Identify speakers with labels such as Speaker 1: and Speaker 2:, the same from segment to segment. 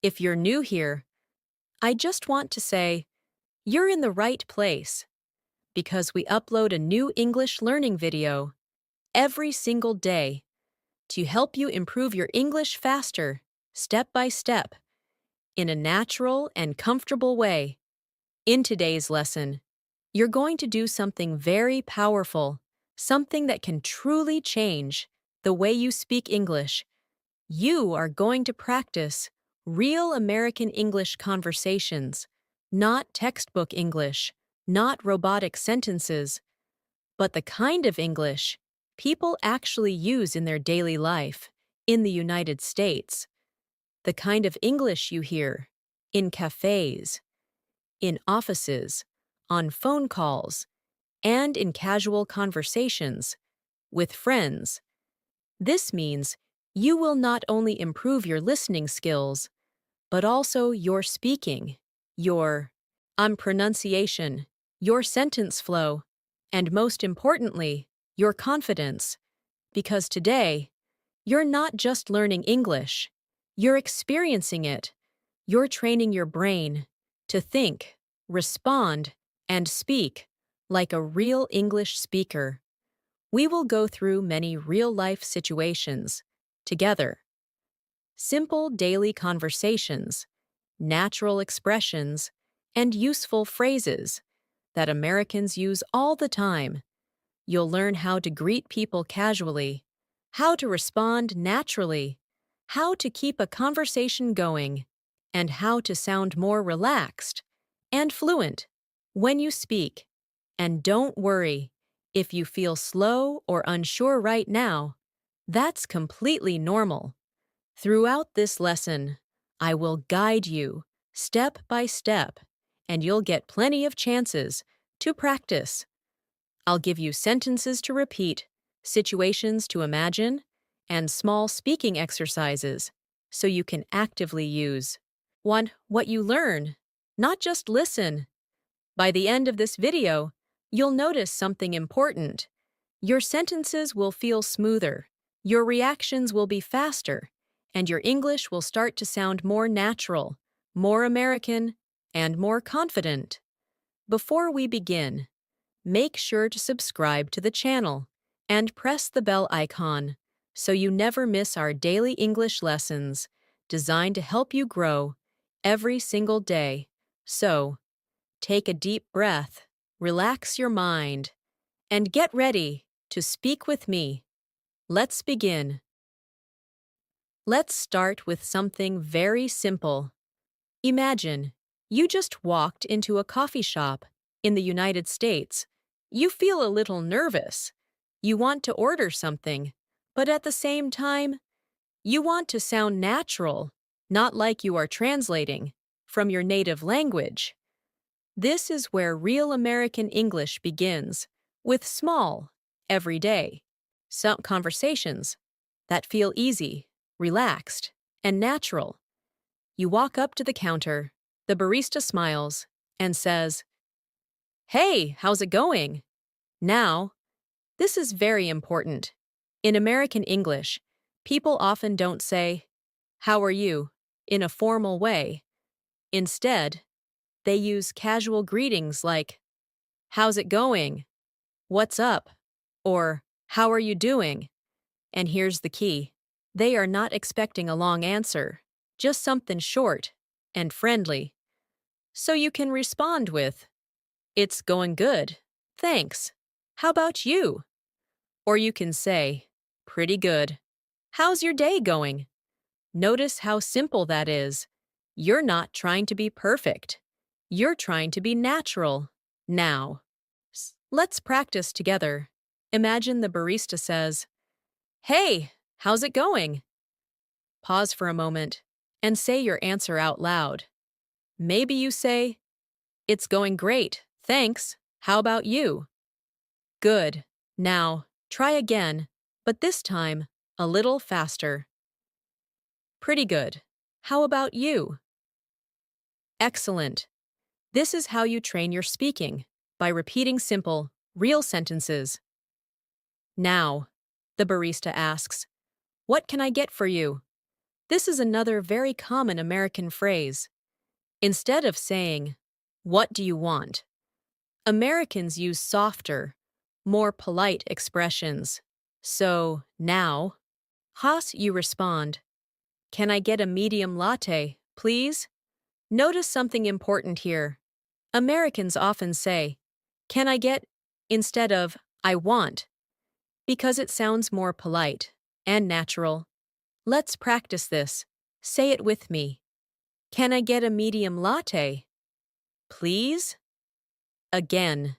Speaker 1: If you're new here, I just want to say you're in the right place because we upload a new English learning video every single day to help you improve your English faster, step by step, in a natural and comfortable way. In today's lesson, you're going to do something very powerful, something that can truly change the way you speak English. You are going to practice real American English conversations, not textbook English, not robotic sentences, but the kind of English people actually use in their daily life in the United States. The kind of English you hear in cafes, in offices, on phone calls, and in casual conversations with friends. This means you will not only improve your listening skills, but also your speaking, your pronunciation, your sentence flow, and most importantly, your confidence. Because today, you're not just learning English, you're experiencing it. You're training your brain to think, respond, and speak like a real English speaker. We will go through many real-life situations together. Simple daily conversations, natural expressions, and useful phrases that Americans use all the time. You'll learn how to greet people casually, how to respond naturally, how to keep a conversation going, and how to sound more relaxed and fluent when you speak. And don't worry, if you feel slow or unsure right now, that's completely normal. Throughout this lesson, I will guide you step by step, and you'll get plenty of chances to practice. I'll give you sentences to repeat, situations to imagine, and small speaking exercises so you can actively use what you learn, not just listen. By the end of this video, you'll notice something important. Your sentences will feel smoother, your reactions will be faster, and your English will start to sound more natural, more American, and more confident. Before we begin, make sure to subscribe to the channel and press the bell icon so you never miss our daily English lessons designed to help you grow every single day. So, take a deep breath, relax your mind, and get ready to speak with me. Let's begin. Let's start with something very simple. Imagine you just walked into a coffee shop in the United States. You feel a little nervous. You want to order something, but at the same time, you want to sound natural, not like you are translating from your native language. This is where real American English begins, with small, everyday, some conversations that feel easy, relaxed, and natural. You walk up to the counter, the barista smiles and says, "Hey, how's it going?" Now, this is very important. In American English, people often don't say, "How are you?" in a formal way. Instead, they use casual greetings like, "How's it going?" "What's up?" or "How are you doing?" And here's the key. They are not expecting a long answer, just something short and friendly. So you can respond with, "It's going good, thanks. How about you?" Or you can say, "Pretty good. How's your day going?" Notice how simple that is. You're not trying to be perfect. You're trying to be natural. Now, let's practice together. Imagine the barista says, "Hey, how's it going?" Pause for a moment and say your answer out loud. Maybe you say, "It's going great, thanks. How about you?" Good. Now, try again, but this time, a little faster. Pretty good. How about you? Excellent. This is how you train your speaking, by repeating simple, real sentences. Now, the barista asks, "What can I get for you?" This is another very common American phrase. Instead of saying, "What do you want?" Americans use softer, more polite expressions. So, now, Haas, you respond, "Can I get a medium latte, please?" Notice something important here. Americans often say, "Can I get?" instead of "I want," because it sounds more polite and natural. Let's practice this. Say it with me. Can I get a medium latte, please? Again.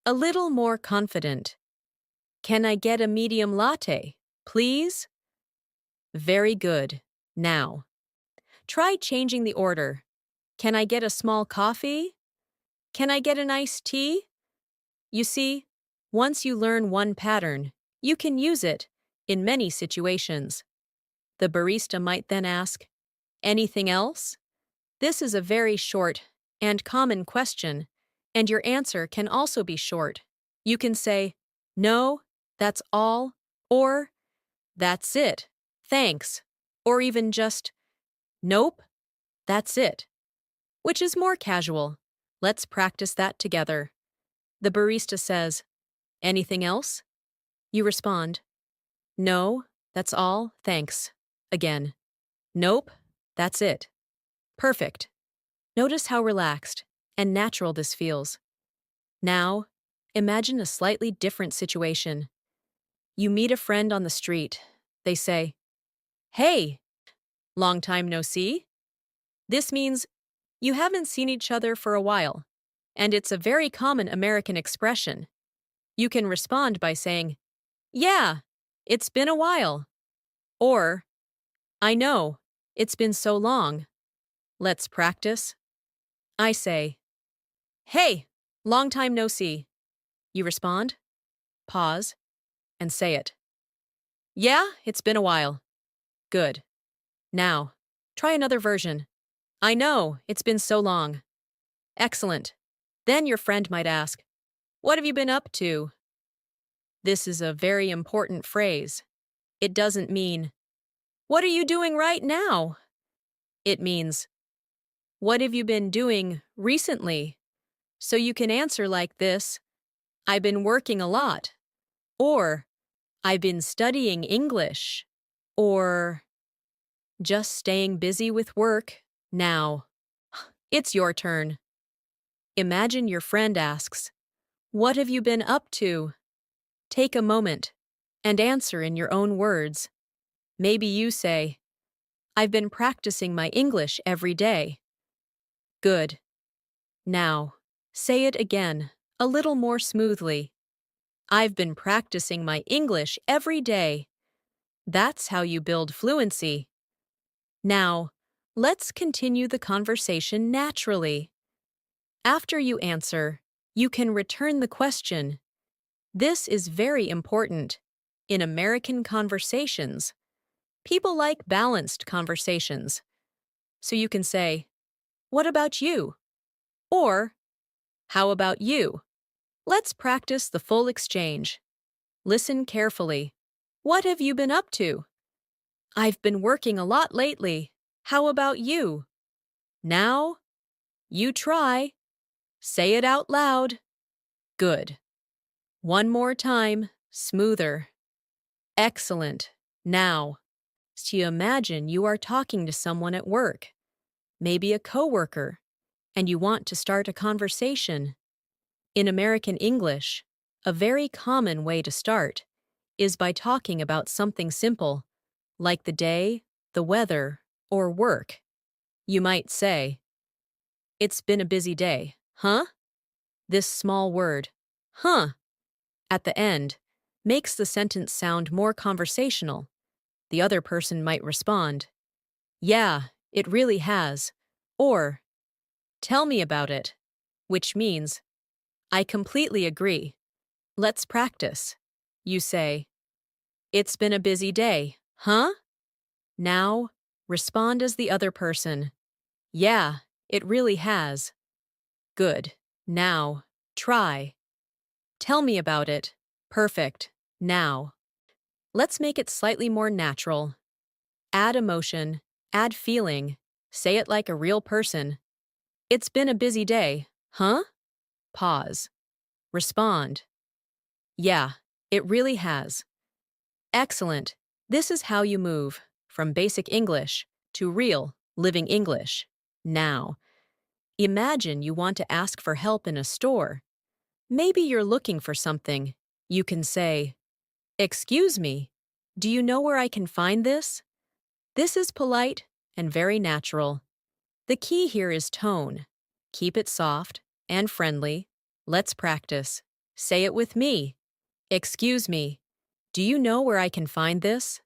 Speaker 1: A little more confident. Can I get a medium latte, please? Very good. Now, try changing the order. Can I get a small coffee? Can I get an iced tea? You see, once you learn one pattern, you can use it in many situations. The barista might then ask, "Anything else?" This is a very short and common question, and your answer can also be short. You can say, "No, that's all," or "That's it, thanks," or even just, "Nope, that's it," which is more casual. Let's practice that together. The barista says, "Anything else?" You respond, "No, that's all, thanks." Again, "Nope, that's it." Perfect. Notice how relaxed and natural this feels. Now, imagine a slightly different situation. You meet a friend on the street. They say, "Hey, long time no see." This means you haven't seen each other for a while, and it's a very common American expression. You can respond by saying, "Yeah, it's been a while," or "I know, it's been so long." Let's practice. I say, "Hey, long time no see." You respond, pause, and say it. "Yeah, it's been a while." Good. Now, try another version. "I know, it's been so long." Excellent. Then your friend might ask, "What have you been up to?" This is a very important phrase. It doesn't mean, "What are you doing right now?" It means, "What have you been doing recently?" So you can answer like this, "I've been working a lot," or "I've been studying English," or "Just staying busy with work now." It's your turn. Imagine your friend asks, "What have you been up to?" Take a moment and answer in your own words. Maybe you say, "I've been practicing my English every day." Good. Now, say it again, a little more smoothly. "I've been practicing my English every day." That's how you build fluency. Now, let's continue the conversation naturally. After you answer, you can return the question. This is very important. In American conversations, people like balanced conversations. So you can say, "What about you?" Or, "How about you?" Let's practice the full exchange. Listen carefully. "What have you been up to?" "I've been working a lot lately. How about you?" Now, you try. Say it out loud. Good. One more time, smoother. Excellent. Now, so you imagine you are talking to someone at work, maybe a coworker, and you want to start a conversation. In American English, a very common way to start is by talking about something simple, like the day, the weather, or work. You might say, "It's been a busy day, huh?" This small word, "huh," at the end, makes the sentence sound more conversational. The other person might respond, "Yeah, it really has," or "Tell me about it," which means, "I completely agree. Let's practice." You say, "It's been a busy day, huh?" Now, respond as the other person. "Yeah, it really has." Good. Now, try. "Tell me about it." Perfect. Now, let's make it slightly more natural. Add emotion, add feeling, say it like a real person. It's been a busy day, huh? Pause. Respond. Yeah, it really has. Excellent. This is how you move from basic English to real, living English. Now, imagine you want to ask for help in a store. Maybe you're looking for something. You can say, "Excuse me, do you know where I can find this?" This is polite and very natural. The key here is tone. Keep it soft and friendly. Let's practice. Say it with me. Excuse me, do you know where I can find this?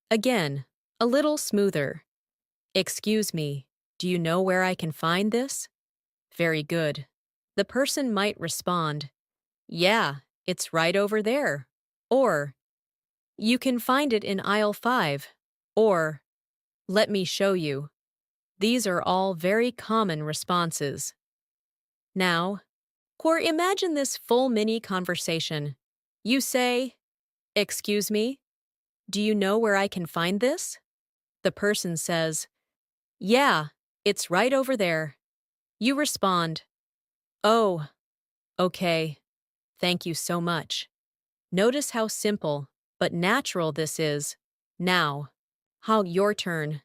Speaker 1: Again, a little smoother. Excuse me, do you know where I can find this? Very good. The person might respond, "Yeah, it's right over there." Or, "You can find it in aisle 5." Or, "Let me show you." These are all very common responses. Now, imagine this full mini conversation. You say, "Excuse me, do you know where I can find this?" The person says, "Yeah, it's right over there." You respond, "Oh, okay, thank you so much." Notice how simple but natural this is. Now, your turn.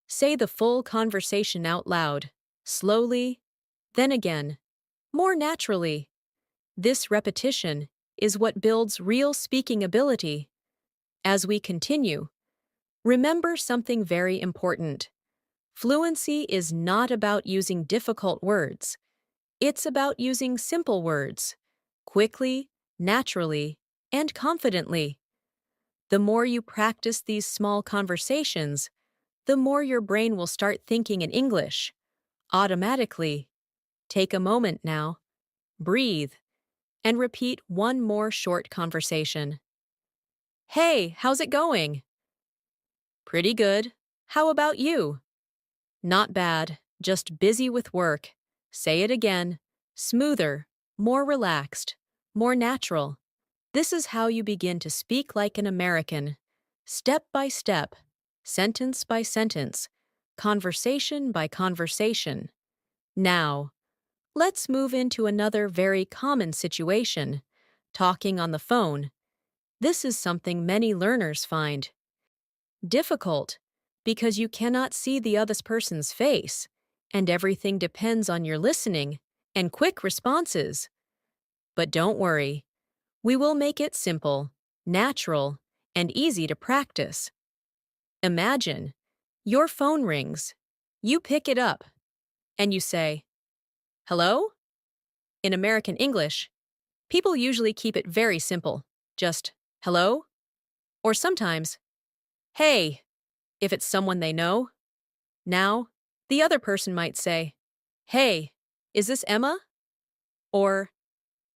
Speaker 1: Say the full conversation out loud, slowly, then again, more naturally. This repetition is what builds real speaking ability. As we continue, remember something very important. Fluency is not about using difficult words. It's about using simple words, quickly, naturally, and confidently. The more you practice these small conversations, the more your brain will start thinking in English. Automatically. Take a moment now, breathe, and repeat one more short conversation. "Hey, how's it going?" "Pretty good. How about you?" "Not bad, just busy with work." Say it again. Smoother, more relaxed, more natural. This is how you begin to speak like an American. Step by step, sentence by sentence, conversation by conversation. Now, let's move into another very common situation, talking on the phone. This is something many learners find difficult because you cannot see the other person's face, and everything depends on your listening and quick responses. But don't worry, we will make it simple, natural, and easy to practice. Imagine your phone rings, you pick it up, and you say, "Hello?" In American English, people usually keep it very simple, just "hello?" Or sometimes, "Hey," if it's someone they know. Now, the other person might say, "Hey, is this Emma?" Or,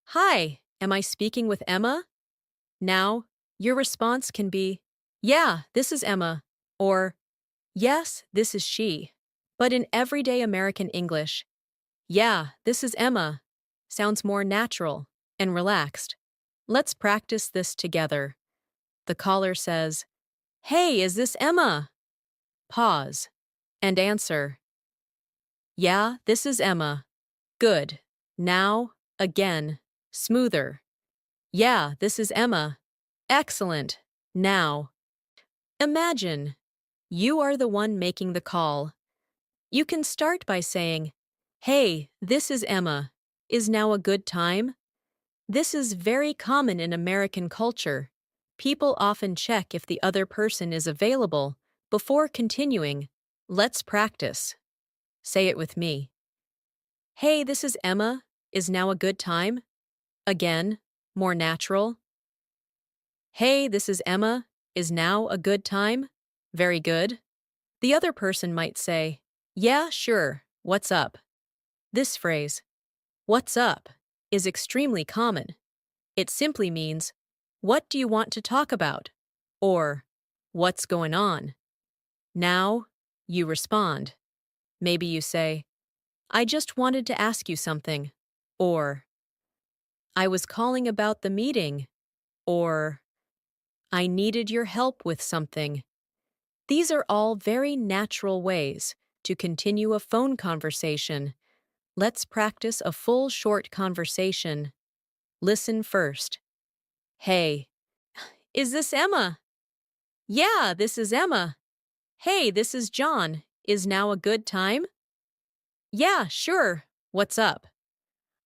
Speaker 1: "Hi, am I speaking with Emma?" Now, your response can be, "Yeah, this is Emma," or, "Yes, this is she." But in everyday American English, "Yeah, this is Emma," sounds more natural and relaxed. Let's practice this together. The caller says, "Hey, is this Emma?" Pause and answer, "Yeah, this is Emma." Good. Now, again, smoother. "Yeah, this is Emma." Excellent. Now, imagine you are the one making the call. You can start by saying, "Hey, this is Emma. Is now a good time?" This is very common in American culture. People often check if the other person is available before continuing. Let's practice. Say it with me. "Hey, this is Emma. Is now a good time?" Again, more natural. "Hey, this is Emma. Is now a good time?" Very good. The other person might say, "Yeah, sure. What's up?" This phrase, "What's up?" is extremely common. It simply means, "What do you want to talk about?" Or, "What's going on?" Now, you respond. Maybe you say, "I just wanted to ask you something." Or, "I was calling about the meeting." Or, "I needed your help with something." These are all very natural ways to continue a phone conversation. Let's practice a full short conversation. Listen first. Hey, is this Emma? Yeah, this is Emma. Hey, this is John. Is now a good time? Yeah, sure. What's up?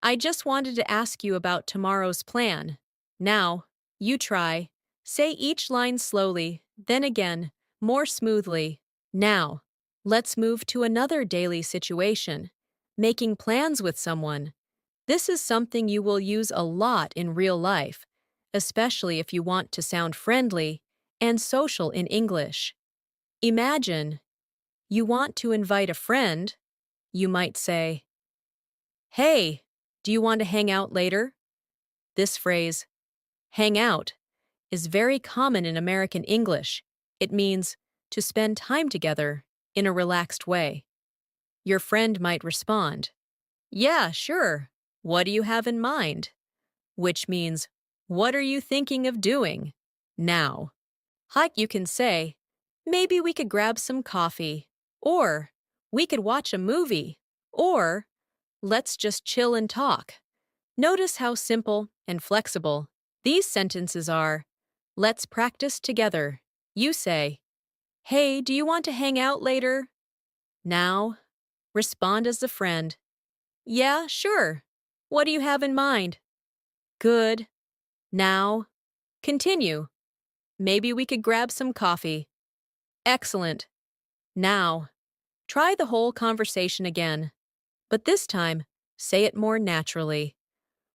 Speaker 1: I just wanted to ask you about tomorrow's plan. Now, you try. Say each line slowly, then again, more smoothly. Now, let's move to another daily situation. Making plans with someone. This is something you will use a lot in real life, especially if you want to sound friendly and social in English. Imagine you want to invite a friend. You might say, Hey, do you want to hang out later? This phrase, hang out, is very common in American English. It means to spend time together in a relaxed way. Your friend might respond, Yeah, sure. What do you have in mind? Which means, what are you thinking of doing? Now, you can say, maybe we could grab some coffee, or we could watch a movie, or let's just chill and talk. Notice how simple and flexible these sentences are. Let's practice together. You say, Hey, do you want to hang out later? Now, respond as a friend. Yeah, sure. What do you have in mind? Good. Now, continue. Maybe we could grab some coffee. Excellent. Now, try the whole conversation again, but this time, say it more naturally,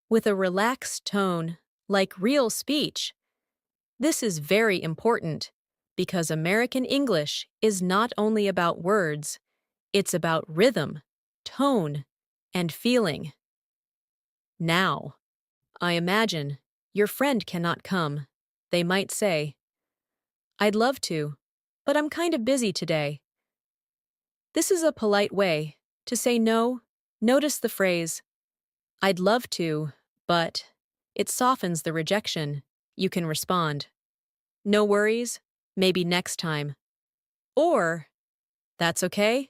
Speaker 1: with a relaxed tone, like real speech. This is very important because American English is not only about words, it's about rhythm, tone, and feeling. Now, I imagine your friend cannot come. They might say, I'd love to, but I'm kind of busy today. This is a polite way to say no. Notice the phrase, I'd love to, but it softens the rejection. You can respond, No worries, maybe next time. Or, That's okay,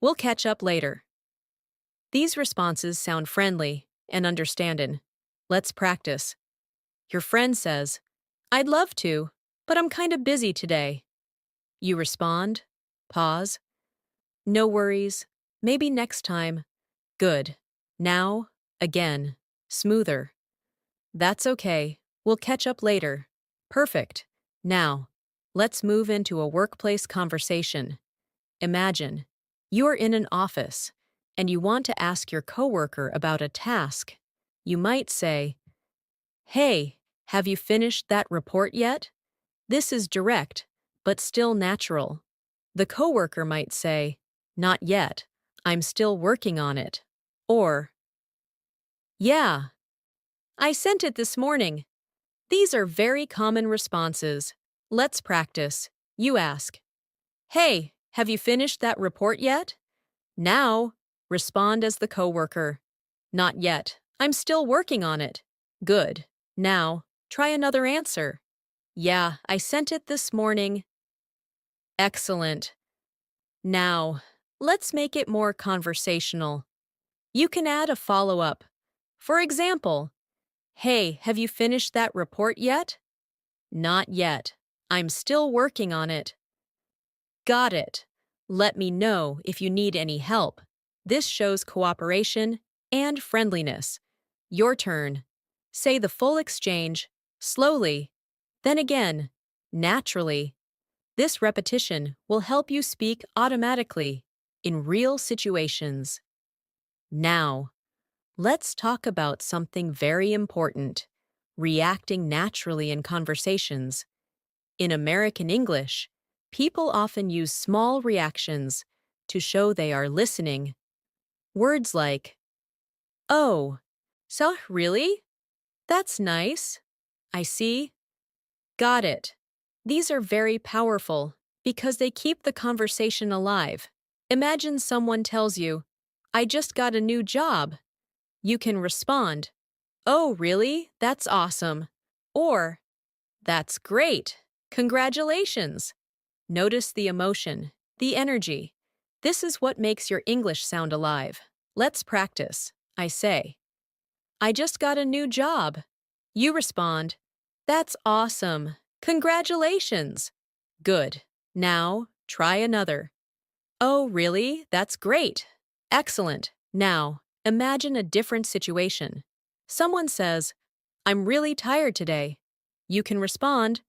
Speaker 1: we'll catch up later. These responses sound friendly and understanding. Let's practice. Your friend says, I'd love to, but I'm kind of busy today. You respond, pause, No worries, maybe next time. Good. Now, again, smoother. That's okay, we'll catch up later. Perfect. Now, let's move into a workplace conversation. Imagine, you're in an office, and you want to ask your coworker about a task. You might say, Hey, have you finished that report yet? This is direct, but still natural. The coworker might say, Not yet, I'm still working on it. Or, Yeah, I sent it this morning. These are very common responses. Let's practice. You ask, Hey, have you finished that report yet? Now, respond as the coworker. Not yet. I'm still working on it. Good. Now, try another answer. Yeah, I sent it this morning. Excellent. Now, let's make it more conversational. You can add a follow-up. For example, Hey, have you finished that report yet? Not yet. I'm still working on it. Got it. Let me know if you need any help. This shows cooperation and friendliness. Your turn. Say the full exchange, slowly, then again, naturally. This repetition will help you speak automatically in real situations. Now, let's talk about something very important, reacting naturally in conversations. In American English, people often use small reactions to show they are listening. Words like, Oh, so really? That's nice. I see. Got it. These are very powerful because they keep the conversation alive. Imagine someone tells you, I just got a new job. You can respond, Oh, really? That's awesome. Or, That's great. Congratulations. Notice the emotion, the energy. This is what makes your English sound alive. Let's practice. I say, I just got a new job. You respond, that's awesome. Congratulations. Good. Now, try another. Oh, really? That's great. Excellent. Now, imagine a different situation. Someone says, I'm really tired today. You can respond,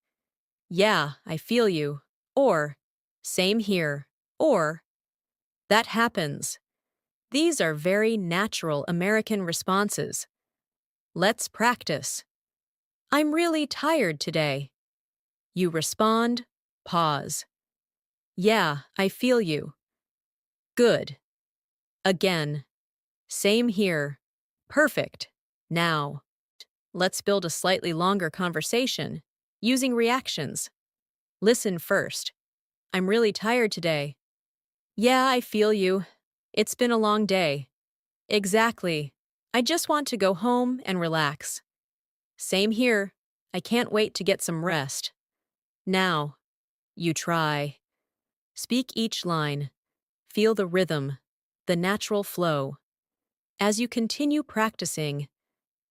Speaker 1: yeah, I feel you. Or, same here. Or, that happens. These are very natural American responses. Let's practice. I'm really tired today. You respond, pause. Yeah, I feel you. Good. Again. Same here. Perfect. Now, let's build a slightly longer conversation using reactions. Listen first. I'm really tired today. Yeah, I feel you. It's been a long day. Exactly. I just want to go home and relax. Same here. I can't wait to get some rest. Now, you try. Speak each line. Feel the rhythm, the natural flow. As you continue practicing,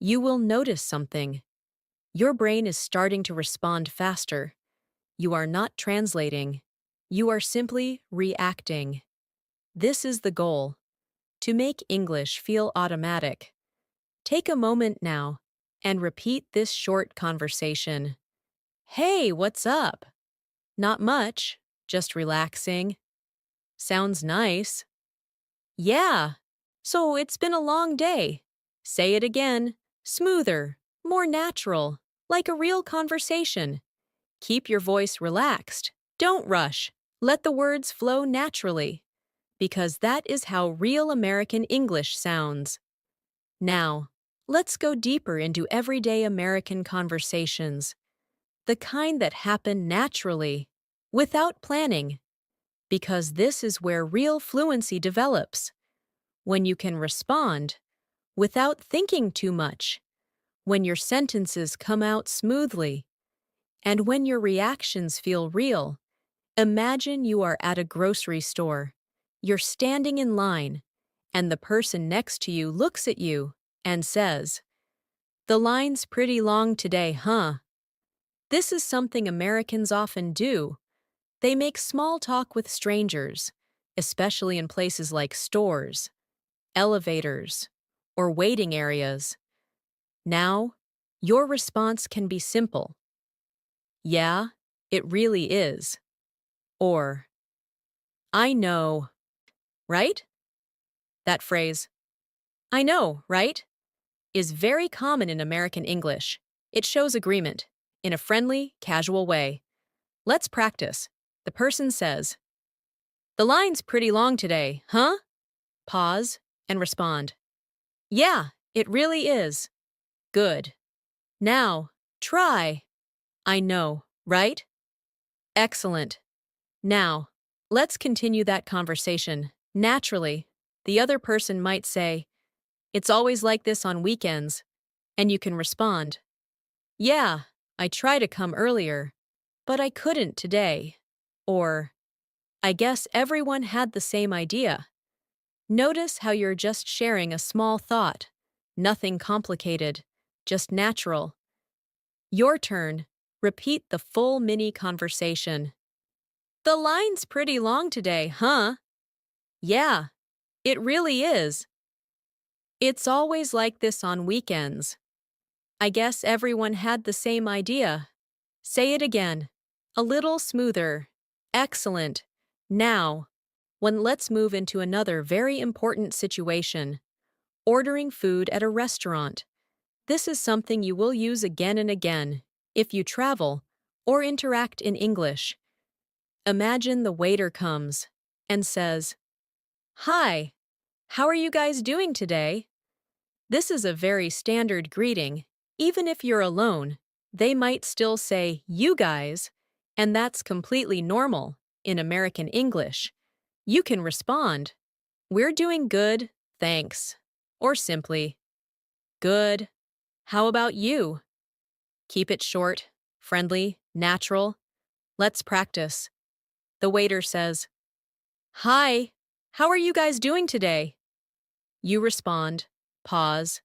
Speaker 1: you will notice something. Your brain is starting to respond faster. You are not translating. You are simply reacting. This is the goal, to make English feel automatic. Take a moment now and repeat this short conversation. Hey, what's up? Not much, just relaxing. Sounds nice. Yeah. So it's been a long day. Say it again. Smoother, more natural, like a real conversation. Keep your voice relaxed. Don't rush. Let the words flow naturally, because that is how real American English sounds. Now, let's go deeper into everyday American conversations, the kind that happen naturally, without planning, because this is where real fluency develops, when you can respond without thinking too much, when your sentences come out smoothly, and when your reactions feel real. Imagine you are at a grocery store. You're standing in line, and the person next to you looks at you and says, "The line's pretty long today, huh?" This is something Americans often do. They make small talk with strangers, especially in places like stores, elevators, or waiting areas. Now, your response can be simple. Yeah, it really is. Or, I know, right? That phrase, I know, right, is very common in American English. It shows agreement, in a friendly, casual way. Let's practice. The person says, the line's pretty long today, huh? Pause and respond. Yeah, it really is. Good. Now, try. I know, right? Excellent. Now, let's continue that conversation. Naturally, the other person might say, it's always like this on weekends, and you can respond, yeah, I try to come earlier, but I couldn't today. Or, I guess everyone had the same idea. Notice how you're just sharing a small thought. Nothing complicated, just natural. Your turn. Repeat the full mini conversation. The line's pretty long today, huh? Yeah, it really is. It's always like this on weekends. I guess everyone had the same idea. Say it again. A little smoother. Excellent. Now, let's move into another very important situation. Ordering food at a restaurant. This is something you will use again and again if you travel or interact in English. Imagine the waiter comes and says, "Hi, how are you guys doing today?" This is a very standard greeting. Even if you're alone, they might still say, "you guys," and that's completely normal in American English. You can respond, "We're doing good, thanks," or simply, "Good. How about you?" Keep it short, friendly, natural. Let's practice. The waiter says, "Hi, how are you guys doing today?" You respond, pause,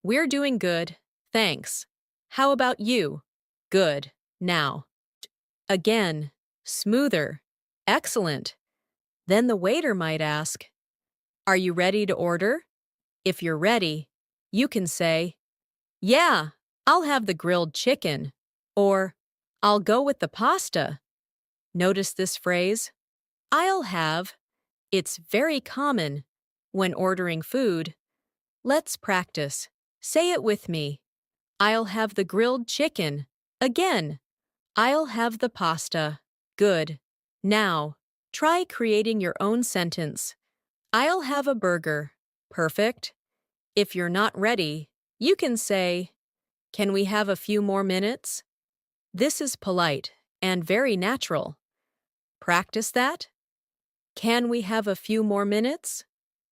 Speaker 1: "We're doing good, thanks. How about you?" "Good, now." Again, smoother, excellent. Then the waiter might ask, "Are you ready to order?" If you're ready, you can say, "Yeah, I'll have the grilled chicken," or "I'll go with the pasta." Notice this phrase, "I'll have." It's very common when ordering food. Let's practice. Say it with me. I'll have the grilled chicken. Again, I'll have the pasta. Good. Now, try creating your own sentence. I'll have a burger. Perfect. If you're not ready, you can say, "Can we have a few more minutes?" This is polite and very natural. Practice that. Can we have a few more minutes?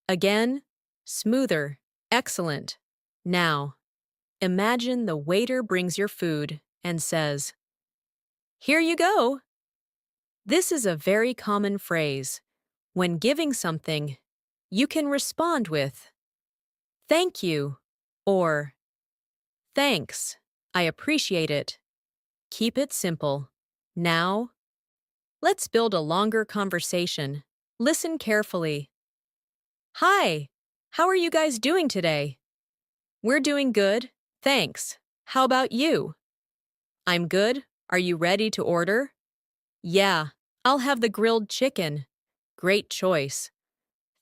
Speaker 1: Again, smoother, excellent. Now, imagine the waiter brings your food and says, "Here you go." This is a very common phrase. When giving something, you can respond with, "Thank you," or "Thanks, I appreciate it." Keep it simple. Now, let's build a longer conversation. Listen carefully. "Hi, how are you guys doing today?" "We're doing good, thanks. How about you?" "I'm good. Are you ready to order?" "Yeah, I'll have the grilled chicken." "Great choice."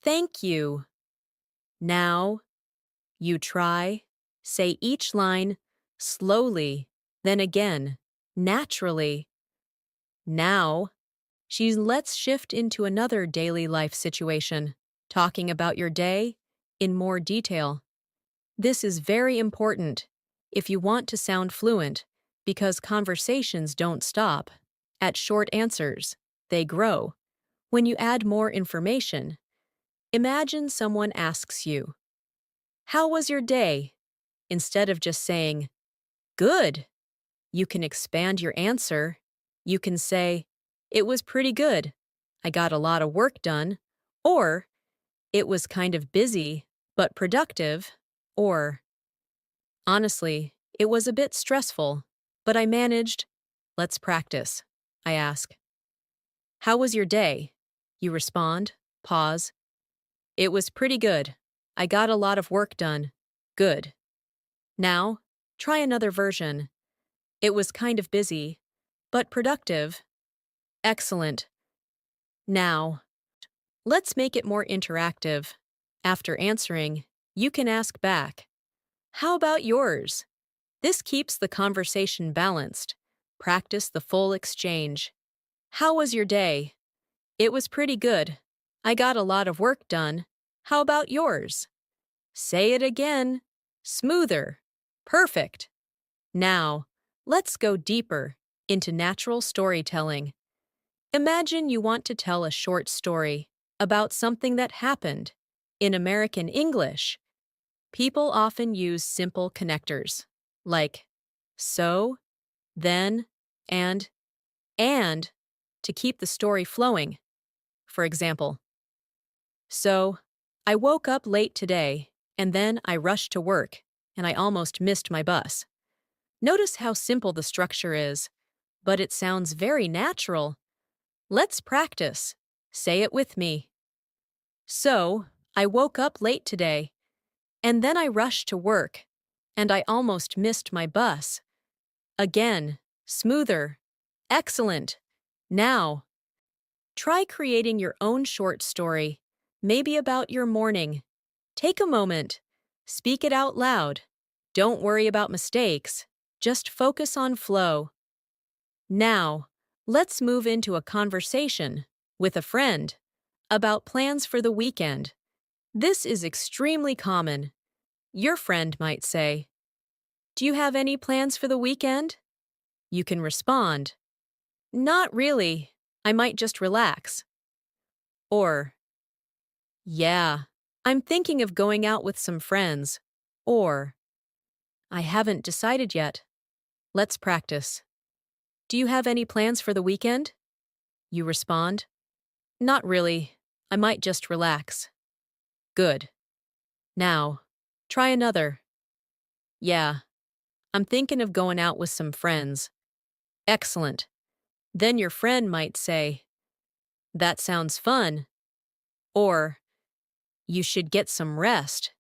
Speaker 1: "Thank you." Now, you try. Say each line slowly, then again, naturally. Now, let's shift into another daily life situation, talking about your day in more detail. This is very important if you want to sound fluent, because conversations don't stop at short answers, they grow. When you add more information, imagine someone asks you, "How was your day?" Instead of just saying, "Good," you can expand your answer. You can say, "It was pretty good. I got a lot of work done," or "It was kind of busy, but productive," or "Honestly, it was a bit stressful, but I managed." Let's practice. I ask, "How was your day?" You respond, pause. "It was pretty good. I got a lot of work done." Good. Now, try another version. "It was kind of busy, but productive." Excellent. Now, let's make it more interactive. After answering, you can ask back, "How about yours?" This keeps the conversation balanced. Practice the full exchange. "How was your day?" "It was pretty good. I got a lot of work done. How about yours?" Say it again. Smoother. Perfect. Now, let's go deeper into natural storytelling. Imagine you want to tell a short story about something that happened. In American English, people often use simple connectors like so, then, and to keep the story flowing. For example, "So, I woke up late today, and then I rushed to work, and I almost missed my bus." Notice how simple the structure is, but it sounds very natural. Let's practice. Say it with me. "So, I woke up late today, and then I rushed to work, and I almost missed my bus." Again, smoother. Excellent. Now, try creating your own short story, maybe about your morning. Take a moment. Speak it out loud. Don't worry about mistakes. Just focus on flow. Now, let's move into a conversation with a friend about plans for the weekend. This is extremely common. Your friend might say, "Do you have any plans for the weekend?" You can respond, "Not really. I might just relax." Or, "Yeah, I'm thinking of going out with some friends." Or, "I haven't decided yet." Let's practice. "Do you have any plans for the weekend?" You respond, "Not really. I might just relax." Good. Now, try another. "Yeah, I'm thinking of going out with some friends." Excellent. Then your friend might say, "That sounds fun," or "You should get some rest."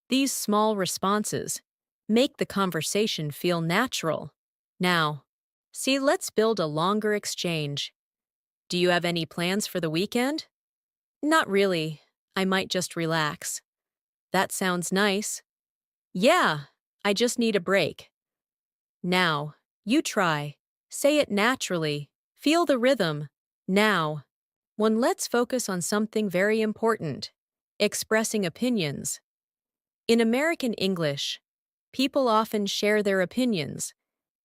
Speaker 1: These small responses make the conversation feel natural. Now, see, let's build a longer exchange. "Do you have any plans for the weekend?" "Not really. I might just relax." "That sounds nice." "Yeah, I just need a break." Now, you try. Say it naturally. Feel the rhythm. Now, let's focus on something very important: expressing opinions. In American English, people often share their opinions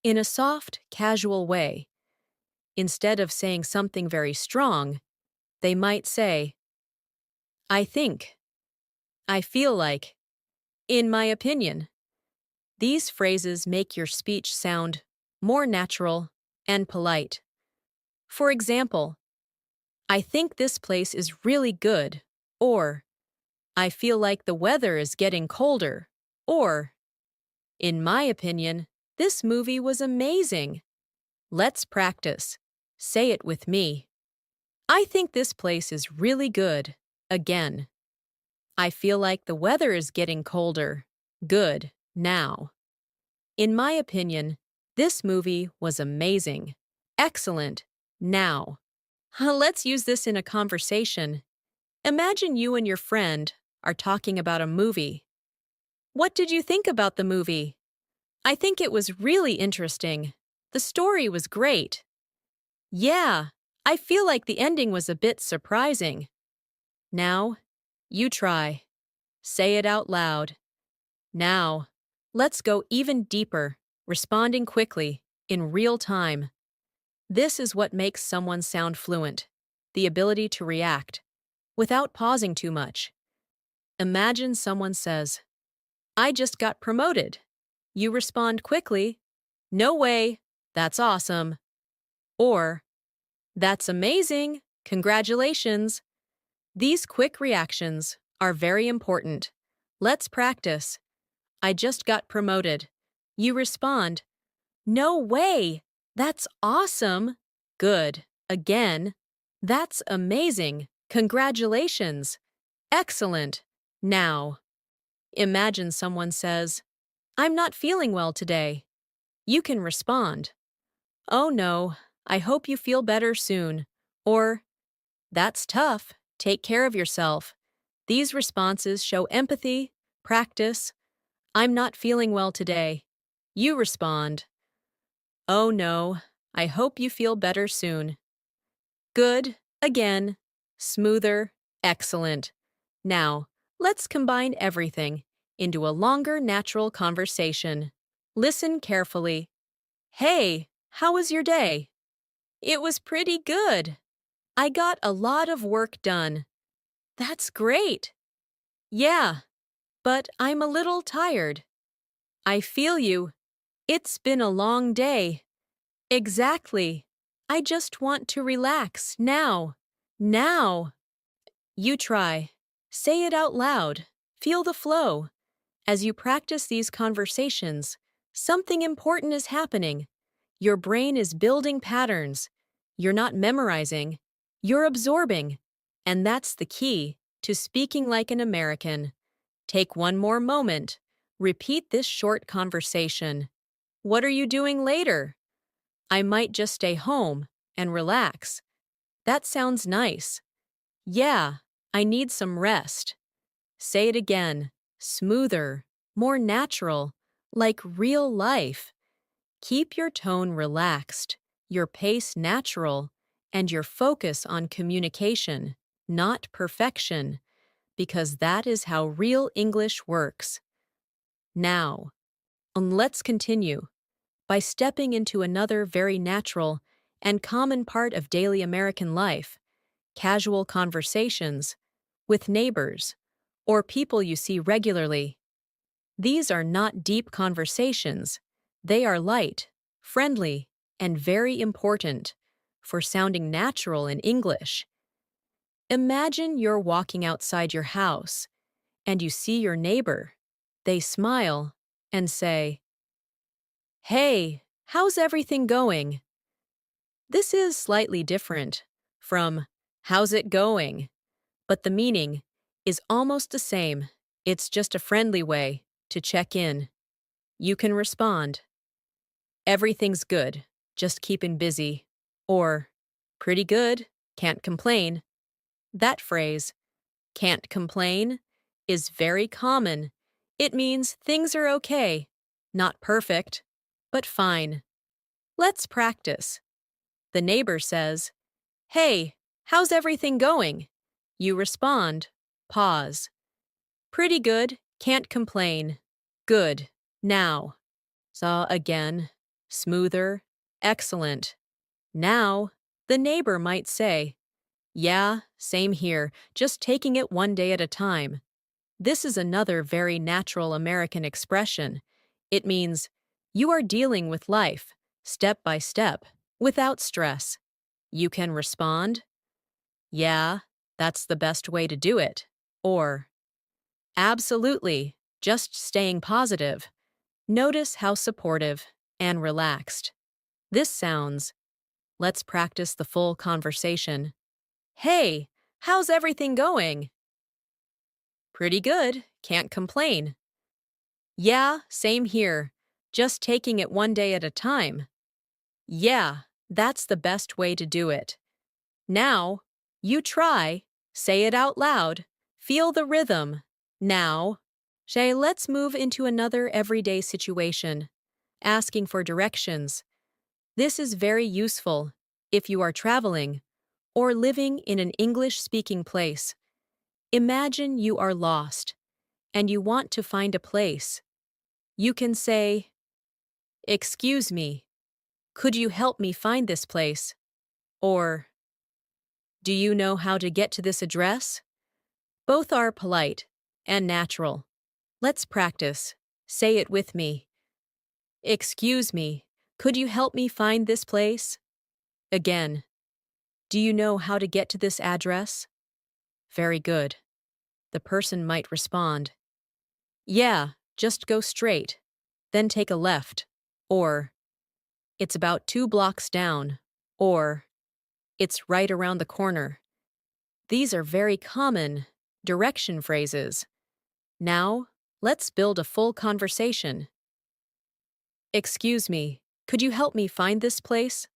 Speaker 1: in a soft, casual way. Instead of saying something very strong, they might say, "I think," "I feel like," "in my opinion." These phrases make your speech sound more natural and polite. For example, "I think this place is really good," or "I feel like the weather is getting colder," or "In my opinion, this movie was amazing." Let's practice. Say it with me. "I think this place is really good." Again. "I feel like the weather is getting colder." Good. Now. "In my opinion, this movie was amazing." Excellent. Now. Let's use this in a conversation. Imagine you and your friend are talking about a movie. "What did you think about the movie?" "I think it was really interesting. The story was great." "Yeah, I feel like the ending was a bit surprising." Now, you try. Say it out loud. Now, let's go even deeper, responding quickly, in real time. This is what makes someone sound fluent: the ability to react, without pausing too much. Imagine someone says, "I just got promoted." You respond quickly, "No way, that's awesome." Or, "That's amazing, congratulations." These quick reactions are very important. Let's practice. "I just got promoted." You respond, "No way, that's awesome." Good. Again, "That's amazing, congratulations." Excellent. Now, imagine someone says, "I'm not feeling well today." You can respond, "Oh no, I hope you feel better soon." Or, "That's tough, take care of yourself." These responses show empathy, practice. "I'm not feeling well today." You respond, "Oh no, I hope you feel better soon." Good. Again. Smoother. Excellent. Now, let's combine everything into a longer, natural conversation. Listen carefully. "Hey, how was your day?" "It was pretty good. I got a lot of work done." "That's great." "Yeah, but I'm a little tired." "I feel you. It's been a long day." "Exactly. I just want to relax now." Now. You try. Say it out loud. Feel the flow. As you practice these conversations, something important is happening. Your brain is building patterns. You're not memorizing, you're absorbing. And that's the key to speaking like an American. Take one more moment. Repeat this short conversation. "What are you doing later?" "I might just stay home and relax." "That sounds nice." "Yeah, I need some rest." Say it again, smoother, more natural, like real life. Keep your tone relaxed, your pace natural, and your focus on communication, not perfection, because that is how real English works. Now, let's continue by stepping into another very natural and common part of daily American life: casual conversations with neighbors or people you see regularly. These are not deep conversations. They are light, friendly, and very important. for sounding natural in English. Imagine you're walking outside your house and you see your neighbor. They smile and say, "Hey, how's everything going?" This is slightly different from "How's it going?" but the meaning is almost the same. It's just a friendly way to check in. You can respond, "Everything's good, just keeping busy," or "Pretty good, can't complain." That phrase, "can't complain," is very common. It means things are okay, not perfect, but fine. Let's practice. The neighbor says, "Hey, how's everything going?" You respond, pause. "Pretty good, can't complain." Good. Now. Saw again. Smoother. Excellent. Now, the neighbor might say, "Yeah, same here, just taking it one day at a time." This is another very natural American expression. It means you are dealing with life, step by step, without stress. You can respond, "Yeah, that's the best way to do it." Or, "Absolutely, just staying positive." Notice how supportive and relaxed this sounds. Let's practice the full conversation. "Hey, how's everything going?" "Pretty good, can't complain." "Yeah, same here. Just taking it one day at a time." "Yeah, that's the best way to do it." Now, you try, say it out loud, feel the rhythm. Now, Shay, let's move into another everyday situation. Asking for directions. This is very useful if you are traveling or living in an English-speaking place. Imagine you are lost and you want to find a place. You can say, "Excuse me, could you help me find this place?" Or, "Do you know how to get to this address?" Both are polite and natural. Let's practice. Say it with me. "Excuse me, could you help me find this place?" Again, "Do you know how to get to this address?" Very good. The person might respond, "Yeah, just go straight, then take a left." Or, "It's about 2 blocks down." Or, "It's right around the corner." These are very common direction phrases. Now, let's build a full conversation. "Excuse me, could you help me find this place?"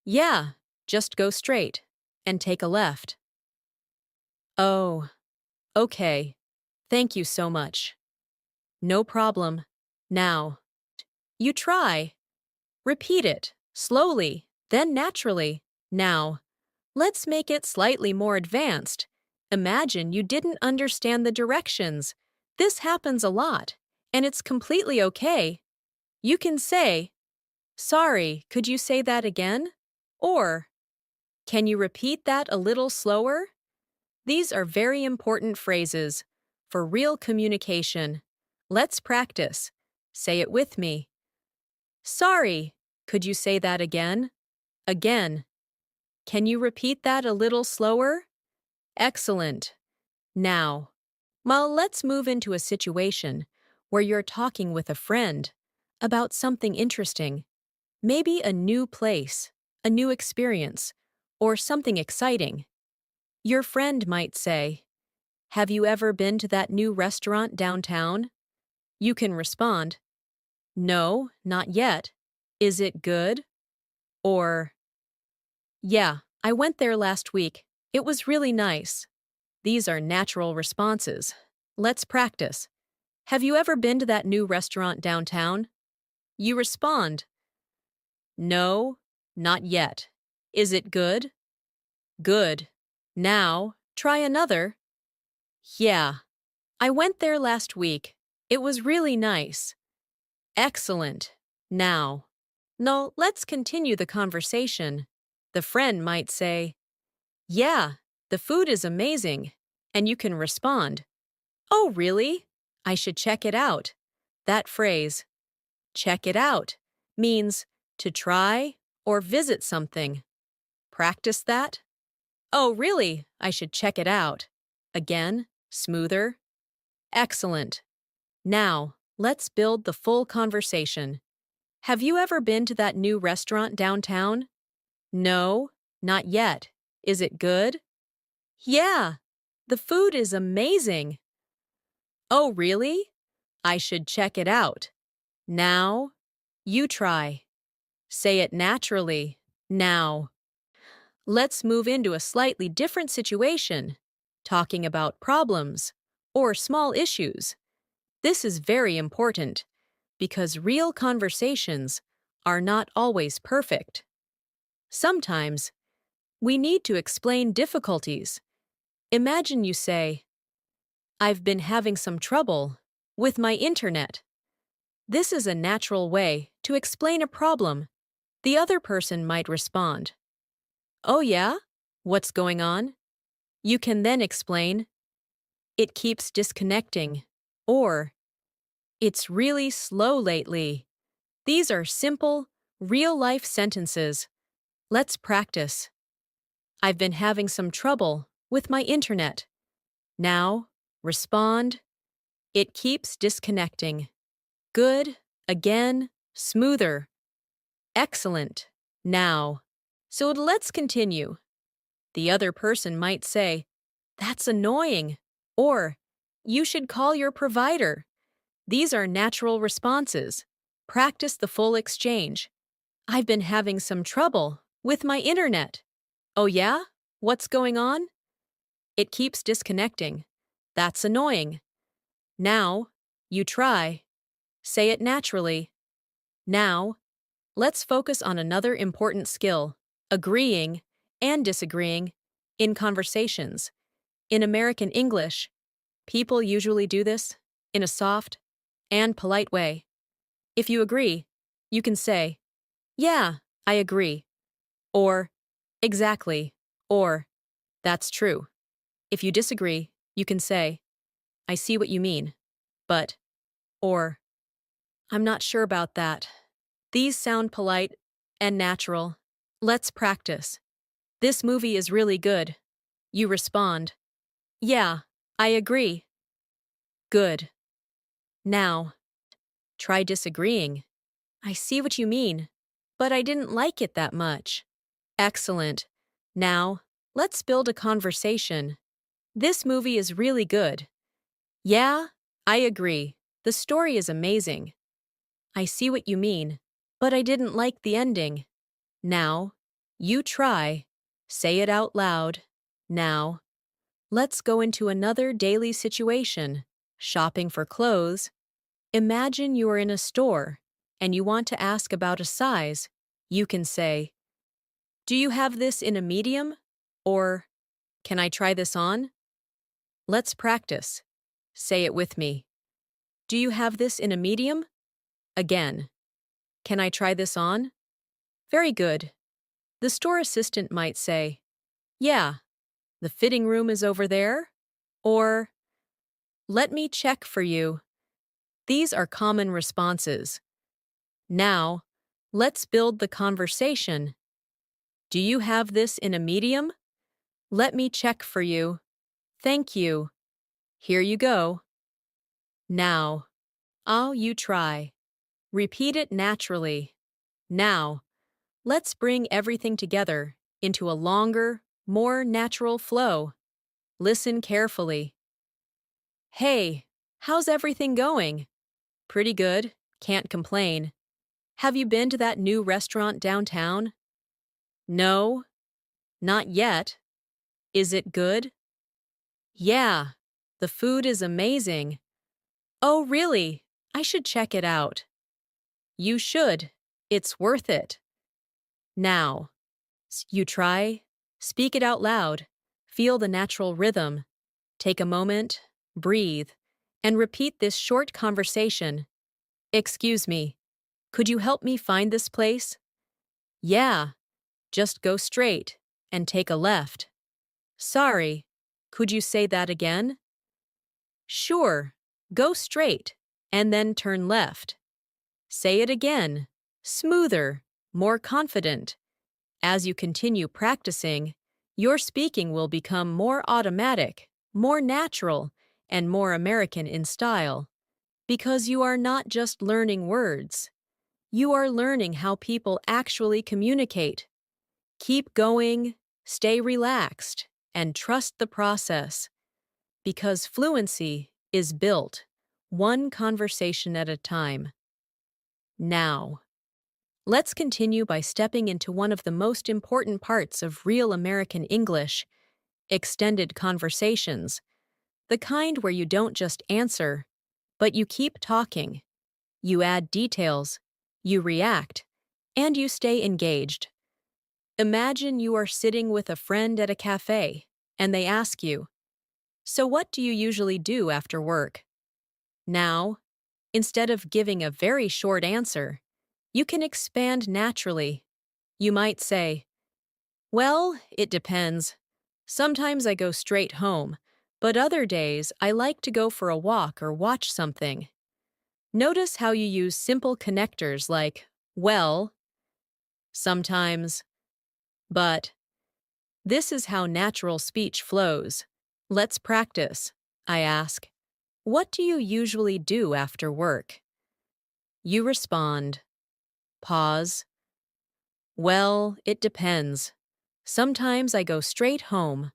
Speaker 1: "Yeah, just go straight and take a left." "Oh, okay. Thank you so much." "No problem." Now, you try. Repeat it, slowly, then naturally. Now, let's make it slightly more advanced. Imagine you didn't understand the directions. This happens a lot, and it's completely okay. You can say, "Sorry, could you say that again?" Or, "Can you repeat that a little slower?" These are very important phrases for real communication. Let's practice. Say it with me. "Sorry, could you say that again?" Again. "Can you repeat that a little slower?" Excellent. Now, well, let's move into a situation where you're talking with a friend about something interesting. Maybe a new place, a new experience, or something exciting. Your friend might say, "Have you ever been to that new restaurant downtown?" You can respond, "No, not yet. Is it good?" Or, "Yeah, I went there last week. It was really nice." These are natural responses. Let's practice. "Have you ever been to that new restaurant downtown?" You respond, "No, not yet. Is it good?" Good. Now, try another. "Yeah, I went there last week. It was really nice." Excellent. Now, let's continue the conversation. The friend might say, "Yeah, the food is amazing." And you can respond, "Oh, really? I should check it out." That phrase, "check it out," means to try or visit something. Practice that? Oh, really? I should check it out. Again, smoother. Excellent. Now, let's build the full conversation. Have you ever been to that new restaurant downtown? No, not yet. Is it good? Yeah, the food is amazing. Oh, really? I should check it out. Now, you try. Say it naturally. Now. Let's move into a slightly different situation, talking about problems or small issues. This is very important because real conversations are not always perfect. Sometimes, we need to explain difficulties. Imagine you say, I've been having some trouble with my internet. This is a natural way to explain a problem. The other person might respond, Oh yeah? What's going on? You can then explain, It keeps disconnecting, or It's really slow lately. These are simple, real-life sentences. Let's practice. I've been having some trouble with my internet. Now, respond, It keeps disconnecting. Good, again, smoother. Excellent. Now. So let's continue. The other person might say, That's annoying, or You should call your provider. These are natural responses. Practice the full exchange. I've been having some trouble with my internet. Oh yeah? What's going on? It keeps disconnecting. That's annoying. Now, you try. Say it naturally. Now, let's focus on another important skill, agreeing and disagreeing in conversations. In American English, people usually do this in a soft and polite way. If you agree, you can say, Yeah, I agree, or Exactly, or That's true. If you disagree, you can say, I see what you mean, but, or I'm not sure about that. These sound polite and natural. Let's practice. This movie is really good. You respond, Yeah, I agree. Good. Now, try disagreeing. I see what you mean, but I didn't like it that much. Excellent. Now, let's build a conversation. This movie is really good. Yeah, I agree. The story is amazing. I see what you mean, but I didn't like the ending. Now, you try. Say it out loud. Now, let's go into another daily situation. Shopping for clothes. Imagine you are in a store and you want to ask about a size. You can say, Do you have this in a medium? Or, Can I try this on? Let's practice. Say it with me. Do you have this in a medium? Again. Can I try this on? Very good. The store assistant might say, Yeah, the fitting room is over there. Or, Let me check for you. These are common responses. Now, let's build the conversation. Do you have this in a medium? Let me check for you. Thank you. Here you go. Now. You try. Repeat it naturally. Now. Let's bring everything together into a longer, more natural flow. Listen carefully. Hey, how's everything going? Pretty good. Can't complain. Have you been to that new restaurant downtown? No, not yet. Is it good? Yeah, the food is amazing. Oh, really? I should check it out. You should. It's worth it. Now, you try. Speak it out loud. Feel the natural rhythm. Take a moment, breathe, and repeat this short conversation. Excuse me, could you help me find this place? Yeah, just go straight and take a left. Sorry, could you say that again? Sure, go straight and then turn left. Say it again, smoother, more confident. As you continue practicing, your speaking will become more automatic, more natural, and more American in style, because you are not just learning words. You are learning how people actually communicate. Keep going, stay relaxed, and trust the process, because fluency is built one conversation at a time. Now, let's continue by stepping into one of the most important parts of real American English: extended conversations, the kind where you don't just answer, but you keep talking. You add details, you react, and you stay engaged. Imagine you are sitting with a friend at a cafe, and they ask you, "So what do you usually do after work?" Now, instead of giving a very short answer, you can expand naturally. You might say, "Well, it depends. Sometimes I go straight home, but other days I like to go for a walk or watch something." Notice how you use simple connectors like "well," "sometimes," "but." This is how natural speech flows. Let's practice. I ask, "What do you usually do after work?" You respond. Pause. "Well, it depends. Sometimes I go straight home,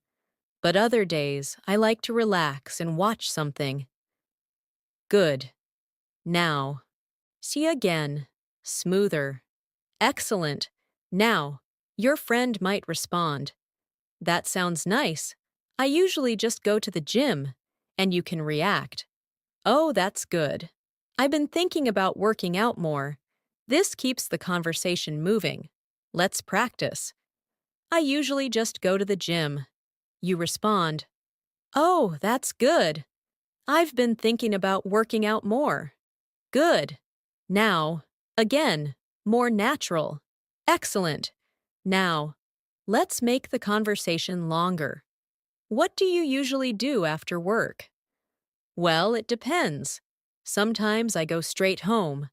Speaker 1: but other days I like to relax and watch something." Good. Now, see again. Smoother. Excellent. Now, your friend might respond, "That sounds nice. I usually just go to the gym." And you can react, "Oh, that's good. I've been thinking about working out more." This keeps the conversation moving. Let's practice. "I usually just go to the gym." You respond, "Oh, that's good. I've been thinking about working out more." Good. Now, again, more natural. Excellent. Now, let's make the conversation longer. "What do you usually do after work?" "Well, it depends. Sometimes I go straight home,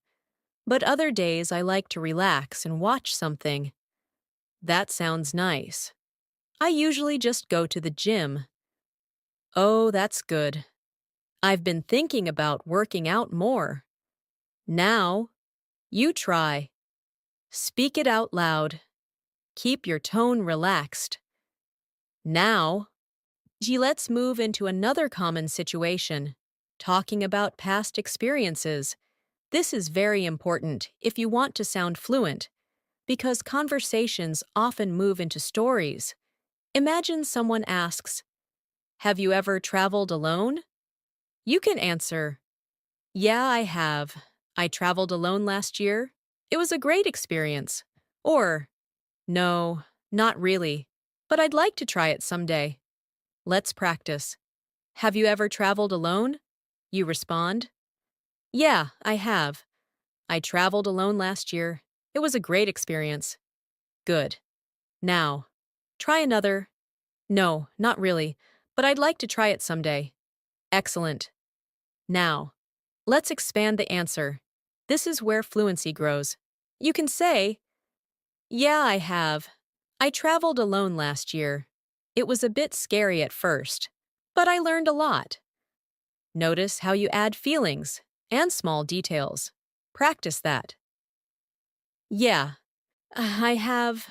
Speaker 1: but other days I like to relax and watch something." That sounds nice. "I usually just go to the gym." Oh, that's good. I've been thinking about working out more. Now, you try. Speak it out loud. Keep your tone relaxed. Now, let's move into another common situation, talking about past experiences. This is very important if you want to sound fluent, because conversations often move into stories. Imagine someone asks, "Have you ever traveled alone?" You can answer, "Yeah, I have. I traveled alone last year. It was a great experience." Or, "No, not really, but I'd like to try it someday." Let's practice. "Have you ever traveled alone?" You respond, "Yeah, I have. I traveled alone last year. It was a great experience." Good. Now, try another. "No, not really, but I'd like to try it someday." Excellent. Now, let's expand the answer. This is where fluency grows. You can say, "Yeah, I have. I traveled alone last year. It was a bit scary at first, but I learned a lot." Notice how you add feelings and small details. Practice that. "Yeah, I have.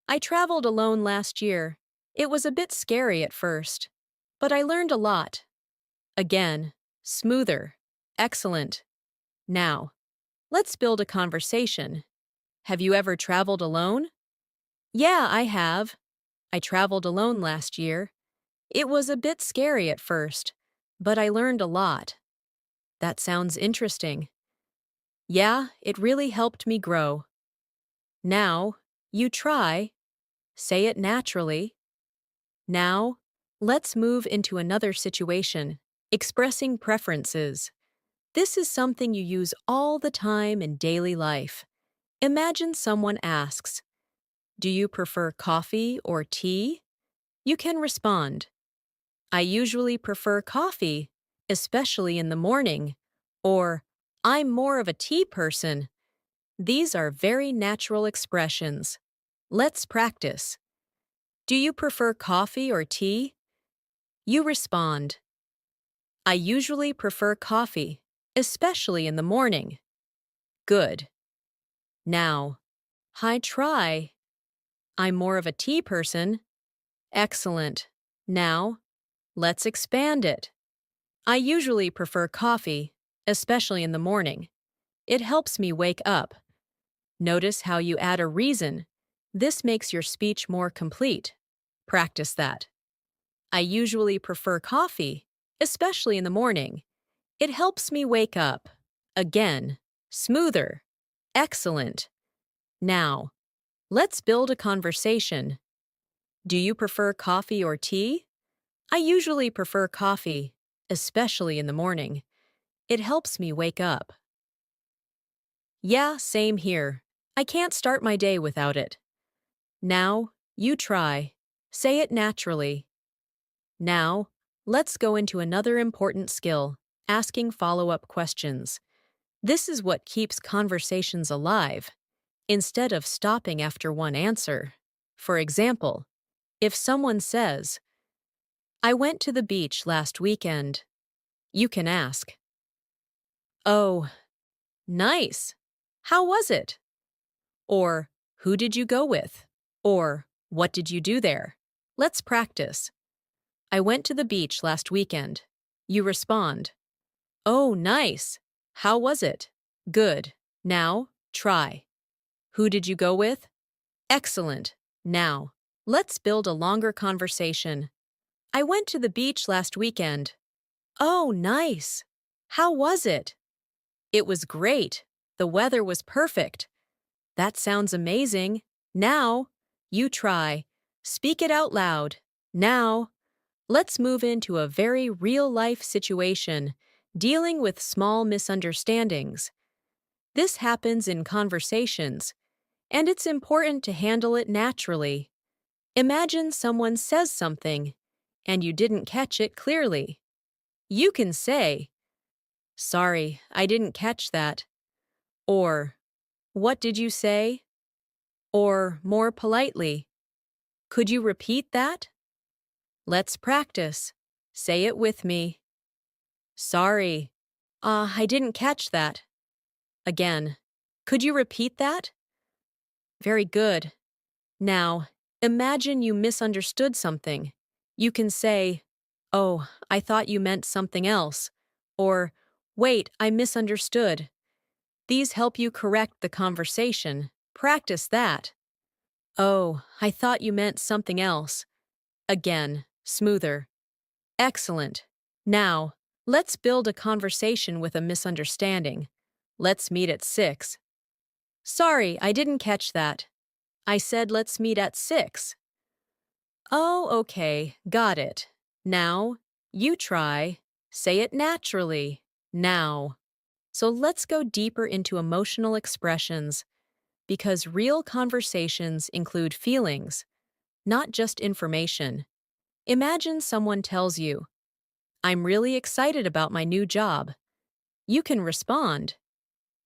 Speaker 1: I traveled alone last year. It was a bit scary at first, but I learned a lot." Again, smoother. Excellent. Now, let's build a conversation. "Have you ever traveled alone?" "Yeah, I have. I traveled alone last year. It was a bit scary at first, but I learned a lot." That sounds interesting. "Yeah, it really helped me grow." Now, you try. Say it naturally. Now, let's move into another situation, expressing preferences. This is something you use all the time in daily life. Imagine someone asks, "Do you prefer coffee or tea?" You can respond, "I usually prefer coffee, especially in the morning," or "I'm more of a tea person." These are very natural expressions. Let's practice. Do you prefer coffee or tea? You respond, I usually prefer coffee, especially in the morning. Good. Now, I try. I'm more of a tea person. Excellent. Now, let's expand it. I usually prefer coffee, especially in the morning. It helps me wake up. Notice how you add a reason. This makes your speech more complete. Practice that. I usually prefer coffee, especially in the morning. It helps me wake up. Again, smoother. Excellent. Now, let's build a conversation. Do you prefer coffee or tea? I usually prefer coffee, especially in the morning. It helps me wake up. Yeah, same here. I can't start my day without it. Now, you try. Say it naturally. Now, let's go into another important skill, asking follow-up questions. This is what keeps conversations alive, instead of stopping after one answer. For example, if someone says, I went to the beach last weekend, you can ask, Oh, nice. How was it? Or, who did you go with? Or, what did you do there? Let's practice. I went to the beach last weekend. You respond, Oh, nice. How was it? Good. Now, try. Who did you go with? Excellent. Now, let's build a longer conversation. I went to the beach last weekend. Oh, nice. How was it? It was great. The weather was perfect. That sounds amazing. Now, you try. Speak it out loud. Now, let's move into a very real-life situation, dealing with small misunderstandings. This happens in conversations, and it's important to handle it naturally. Imagine someone says something, and you didn't catch it clearly. You can say, Sorry, I didn't catch that. Or, What did you say? Or, more politely, Could you repeat that? Let's practice. Say it with me. Sorry. I didn't catch that. Again. Could you repeat that? Very good. Now, imagine you misunderstood something. You can say, Oh, I thought you meant something else. Or, Wait, I misunderstood. These help you correct the conversation. Practice that. Oh, I thought you meant something else. Again, smoother. Excellent. Now, let's build a conversation with a misunderstanding. Let's meet at 6. Sorry, I didn't catch that. I said let's meet at 6. Oh, okay, got it. Now, you try. Say it naturally. Now. So let's go deeper into emotional expressions, because real conversations include feelings, not just information. Imagine someone tells you, I'm really excited about my new job. You can respond,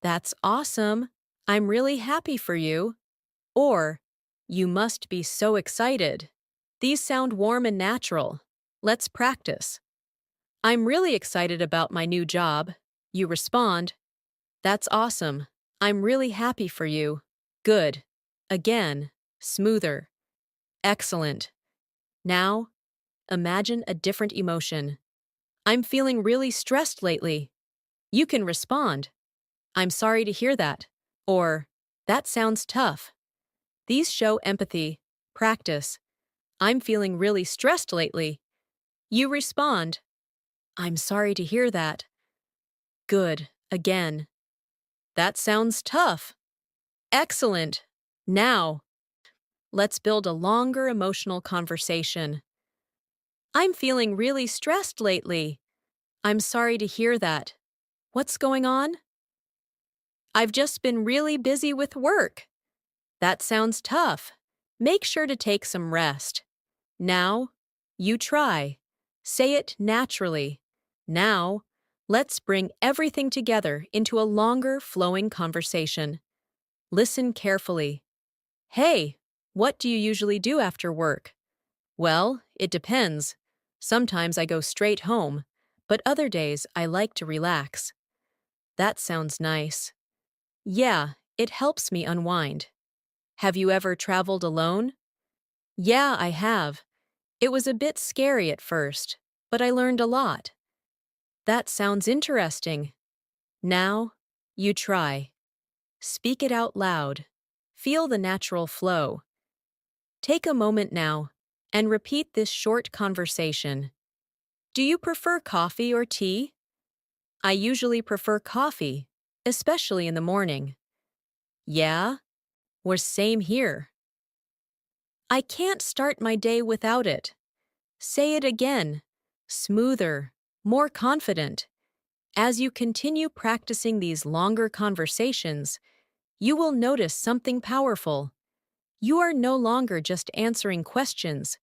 Speaker 1: That's awesome. I'm really happy for you. Or, You must be so excited. These sound warm and natural. Let's practice. I'm really excited about my new job. You respond, That's awesome. I'm really happy for you. Good. Again, smoother. Excellent. Now, imagine a different emotion. I'm feeling really stressed lately. You can respond, I'm sorry to hear that. Or, That sounds tough. These show empathy. Practice. I'm feeling really stressed lately. You respond, I'm sorry to hear that. Good. Again. That sounds tough. Excellent. Now, let's build a longer emotional conversation. I'm feeling really stressed lately. I'm sorry to hear that. What's going on? I've just been really busy with work. That sounds tough. Make sure to take some rest. Now, you try. Say it naturally. Now, let's bring everything together into a longer, flowing conversation. Listen carefully. Hey, What do you usually do after work? Well, it depends. Sometimes I go straight home, but other days I like to relax. That sounds nice. Yeah, it helps me unwind. Have you ever traveled alone? Yeah, I have. It was a bit scary at first, but I learned a lot. That sounds interesting. Now, you try. Speak it out loud. Feel the natural flow. Take a moment now and repeat this short conversation. Do you prefer coffee or tea? I usually prefer coffee, especially in the morning. Yeah? Or same here. I can't start my day without it. Say it again. Smoother, more confident. As you continue practicing these longer conversations, you will notice something powerful. You are no longer just answering questions.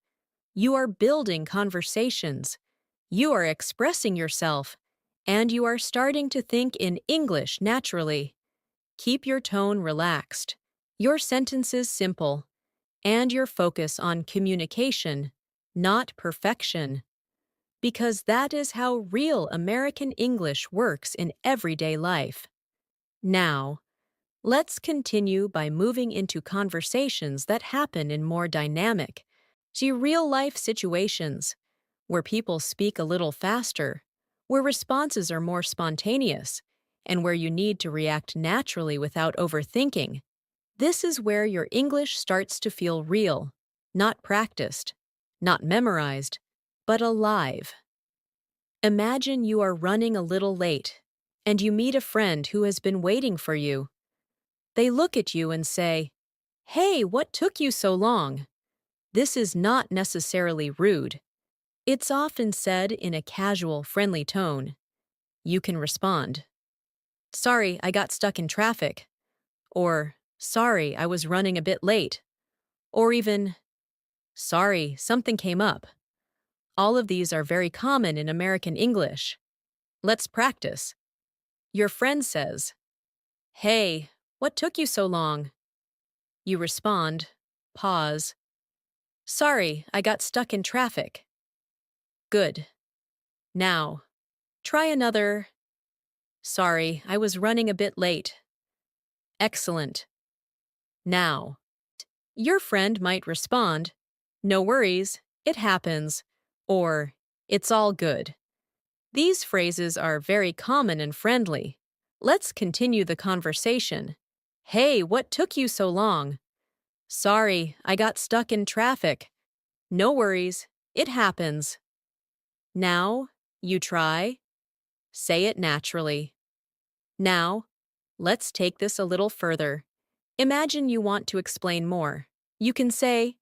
Speaker 1: You are building conversations. You are expressing yourself. And you are starting to think in English naturally. Keep your tone relaxed, your sentences simple, and your focus on communication, not perfection. Because that is how real American English works in everyday life. Now, let's continue by moving into conversations that happen in more dynamic, real-life situations, where people speak a little faster, where responses are more spontaneous, and where you need to react naturally without overthinking. This is where your English starts to feel real, not practiced, not memorized, but alive. Imagine you are running a little late, and you meet a friend who has been waiting for you. They look at you and say, "Hey, what took you so long?" This is not necessarily rude. It's often said in a casual, friendly tone. You can respond, "Sorry, I got stuck in traffic," or "Sorry, I was running a bit late," or even, "Sorry, something came up." All of these are very common in American English. Let's practice. Your friend says, "Hey, what took you so long?" You respond, pause, "Sorry, I got stuck in traffic." Good. Now, try another, "Sorry, I was running a bit late." Excellent. Now, your friend might respond, "No worries, it happens," or "It's all good." These phrases are very common and friendly. Let's continue the conversation. "Hey, what took you so long?" "Sorry, I got stuck in traffic." "No worries, it happens." Now, you try. Say it naturally. Now, let's take this a little further. Imagine you want to explain more. You can say,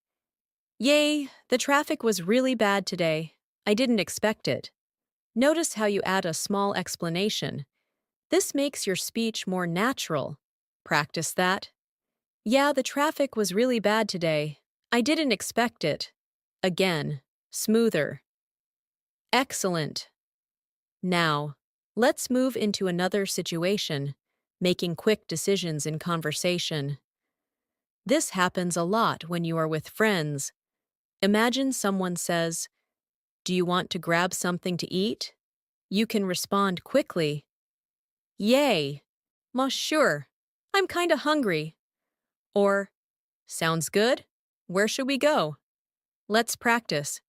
Speaker 1: "Yay, the traffic was really bad today. I didn't expect it." Notice how you add a small explanation. This makes your speech more natural. Practice that. "Yeah, the traffic was really bad today. I didn't expect it." Again, smoother. Excellent. Now, let's move into another situation, making quick decisions in conversation. This happens a lot when you are with friends. Imagine someone says, "Do you want to grab something to eat?" You can respond quickly, "Yay, sure, I'm kinda hungry." Or, "Sounds good. Where should we go?" Let's practice.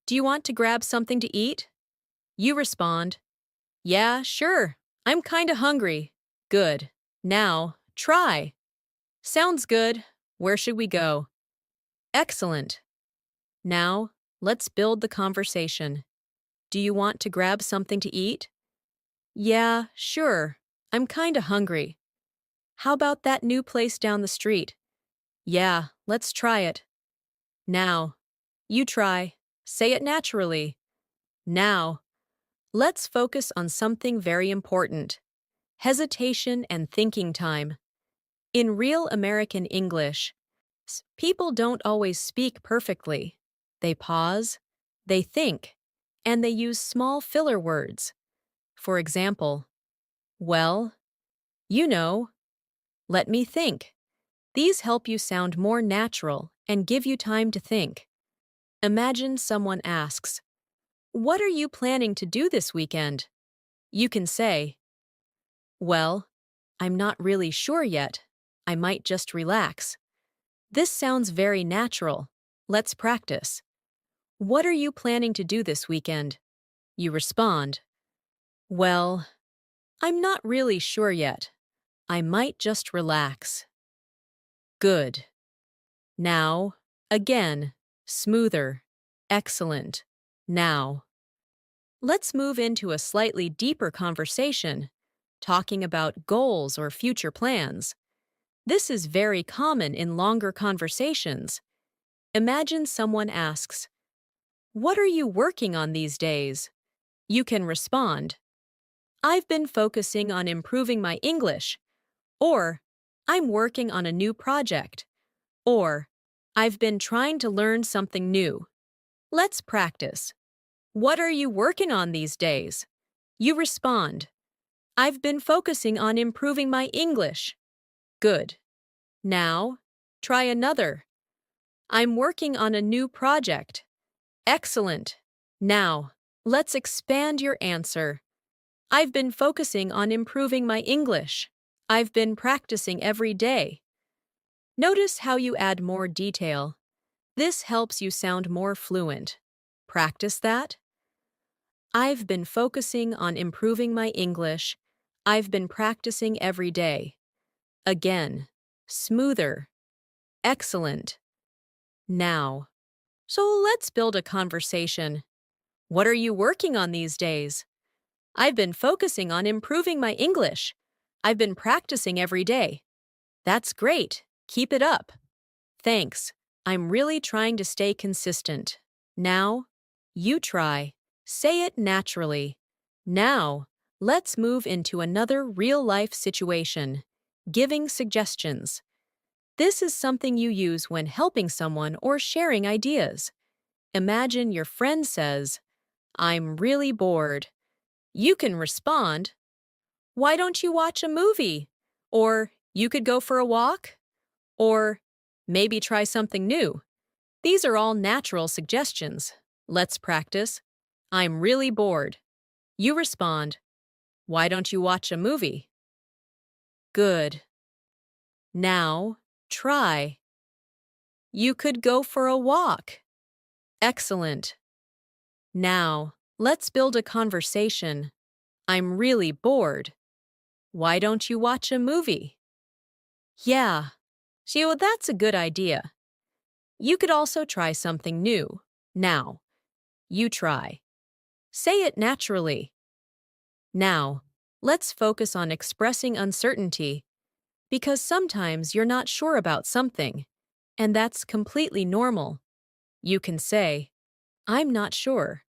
Speaker 1: "Do you want to grab something to eat?" You respond, "Yeah, sure. I'm kinda hungry." Good. Now, try. "Sounds good. Where should we go?" Excellent. Now, let's build the conversation. "Do you want to grab something to eat?" "Yeah, sure. I'm kinda hungry." "How about that new place down the street?" "Yeah, let's try it." Now, you try. Say it naturally. Now, let's focus on something very important. Hesitation and thinking time. In real American English, people don't always speak perfectly. They pause, they think, and they use small filler words. For example, "Well, you know, let me think." These help you sound more natural and give you time to think. Imagine someone asks, "What are you planning to do this weekend?" You can say, "Well, I'm not really sure yet. I might just relax." This sounds very natural. Let's practice. "What are you planning to do this weekend?" You respond, "Well, I'm not really sure yet. I might just relax." Good. Now, again, smoother. Excellent. Now, let's move into a slightly deeper conversation, talking about goals or future plans. This is very common in longer conversations. Imagine someone asks, "What are you working on these days?" You can respond, "I've been focusing on improving my English," or "I'm working on a new project," or "I've been trying to learn something new." Let's practice. "What are you working on these days?" You respond, "I've been focusing on improving my English." Good. Now, try another. "I'm working on a new project." Excellent. Now, let's expand your answer. "I've been focusing on improving my English. I've been practicing every day." Notice how you add more detail. This helps you sound more fluent. Practice that. "I've been focusing on improving my English. I've been practicing every day." Again, smoother. Excellent. Now, so let's build a conversation. "What are you working on these days?" "I've been focusing on improving my English. I've been practicing every day." "That's great. Keep it up." "Thanks. I'm really trying to stay consistent." Now, you try. Say it naturally. Now, let's move into another real-life situation, giving suggestions. This is something you use when helping someone or sharing ideas. Imagine your friend says, "I'm really bored." You can respond, "Why don't you watch a movie?" Or, "You could go for a walk?" Or, "Maybe try something new." These are all natural suggestions. Let's practice. "I'm really bored." You respond, "Why don't you watch a movie?" Good. Now, try. "You could go for a walk." Excellent. Now, let's build a conversation. "I'm really bored. Why don't you watch a movie?" Yeah. See, well, that's a good idea. You could also try something new. Now, you try. Say it naturally. Now, let's focus on expressing uncertainty, because sometimes you're not sure about something, and that's completely normal. You can say, "I'm not sure.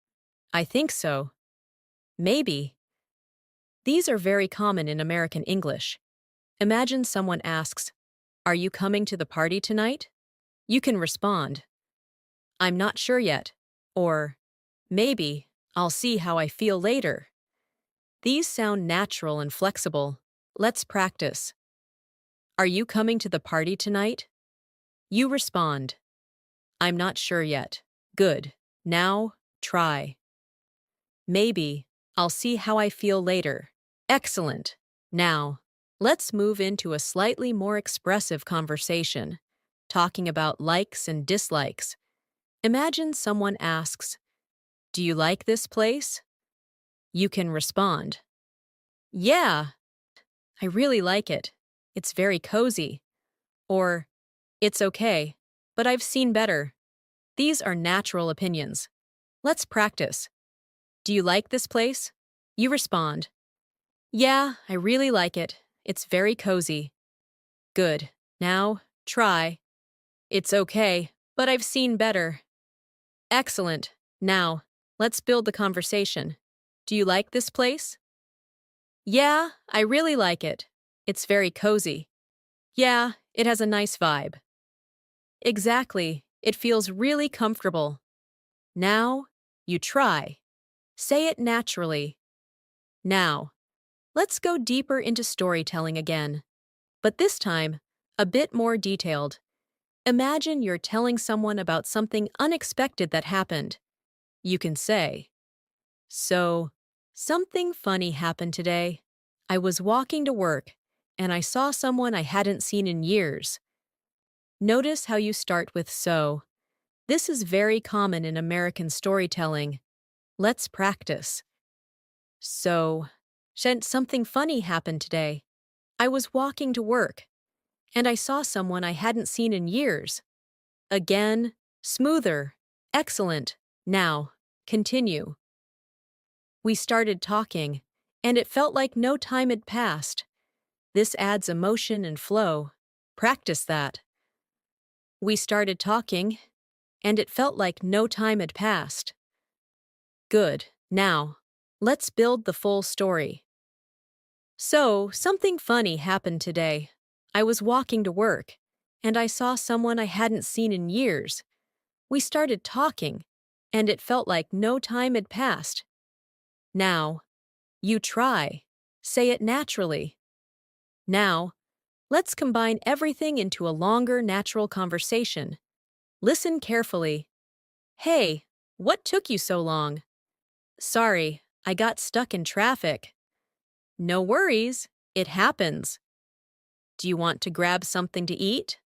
Speaker 1: I think so. Maybe." These are very common in American English. Imagine someone asks, "Are you coming to the party tonight?" You can respond, "I'm not sure yet," or "Maybe, I'll see how I feel later." These sound natural and flexible. Let's practice. "Are you coming to the party tonight?" You respond, "I'm not sure yet." Good. Now, try. "Maybe, I'll see how I feel later." Excellent. Now, let's move into a slightly more expressive conversation, talking about likes and dislikes. Imagine someone asks, "Do you like this place?" You can respond, "Yeah, I really like it. It's very cozy." Or, "It's okay, but I've seen better." These are natural opinions. Let's practice. "Do you like this place?" You respond, "Yeah, I really like it. It's very cozy." Good. Now, try. "It's okay, but I've seen better." Excellent. Now, let's build the conversation. "Do you like this place?" "Yeah, I really like it. It's very cozy." "Yeah, it has a nice vibe." Exactly. It feels really comfortable. Now, you try. Say it naturally. Now, let's go deeper into storytelling again. But this time, A bit more detailed. Imagine you're telling someone about something unexpected that happened. You can say, So, something funny happened today. I was walking to work, and I saw someone I hadn't seen in years. Notice how you start with so. This is very common in American storytelling. Let's practice. So, something funny happened today. I was walking to work, and I saw someone I hadn't seen in years. Again, smoother. Excellent. Now, continue. We started talking, and it felt like no time had passed. This adds emotion and flow. Practice that. We started talking, and it felt like no time had passed. Good. Now, let's build the full story. So, something funny happened today. I was walking to work, and I saw someone I hadn't seen in years. We started talking, and it felt like no time had passed. Now, you try. Say it naturally. Now, let's combine everything into a longer, natural conversation. Listen carefully. Hey, what took you so long? Sorry, I got stuck in traffic. No worries, it happens. Do you want to grab something to eat?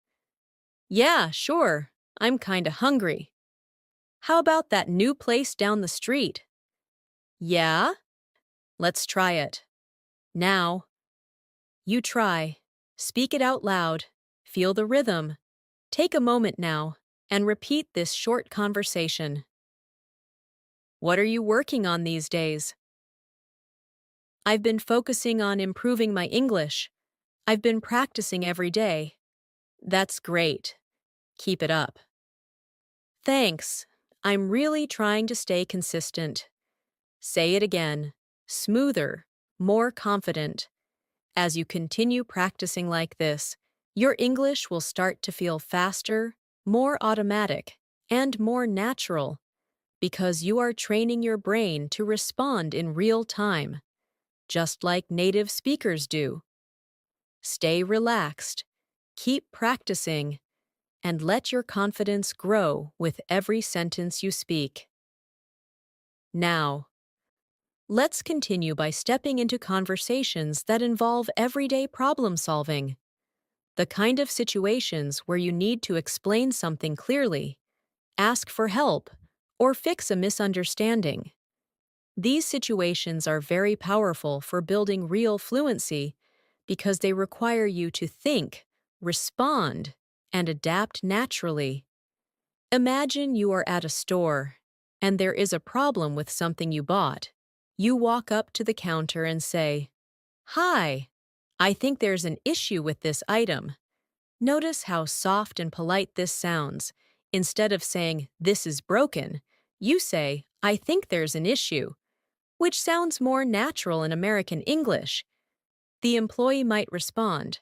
Speaker 1: Yeah, sure. I'm kinda hungry. How about that new place down the street? Yeah? Let's try it. Now, you try. Speak it out loud. Feel the rhythm. Take a moment now and repeat this short conversation. What are you working on these days? I've been focusing on improving my English. I've been practicing every day. That's great. Keep it up. Thanks. I'm really trying to stay consistent. Say it again. Smoother, more confident. As you continue practicing like this, your English will start to feel faster, more automatic, and more natural because you are training your brain to respond in real time, just like native speakers do. Stay relaxed, keep practicing, and let your confidence grow with every sentence you speak. Now, let's continue by stepping into conversations that involve everyday problem solving, the kind of situations where you need to explain something clearly, ask for help, or fix a misunderstanding. These situations are very powerful for building real fluency because they require you to think, respond, and adapt naturally. Imagine you are at a store, and there is a problem with something you bought. You walk up to the counter and say, Hi, I think there's an issue with this item. Notice how soft and polite this sounds. Instead of saying, This is broken, you say, I think there's an issue, which sounds more natural in American English. The employee might respond,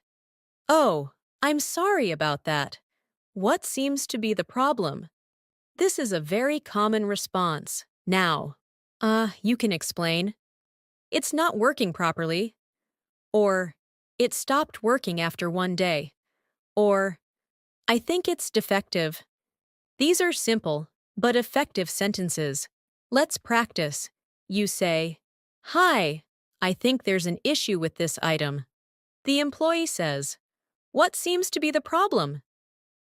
Speaker 1: Oh, I'm sorry about that. What seems to be the problem? This is a very common response. Now, you can explain. It's not working properly. Or, it stopped working after one day. Or, I think it's defective. These are simple, but effective sentences. Let's practice. You say, Hi, I think there's an issue with this item. The employee says, What seems to be the problem?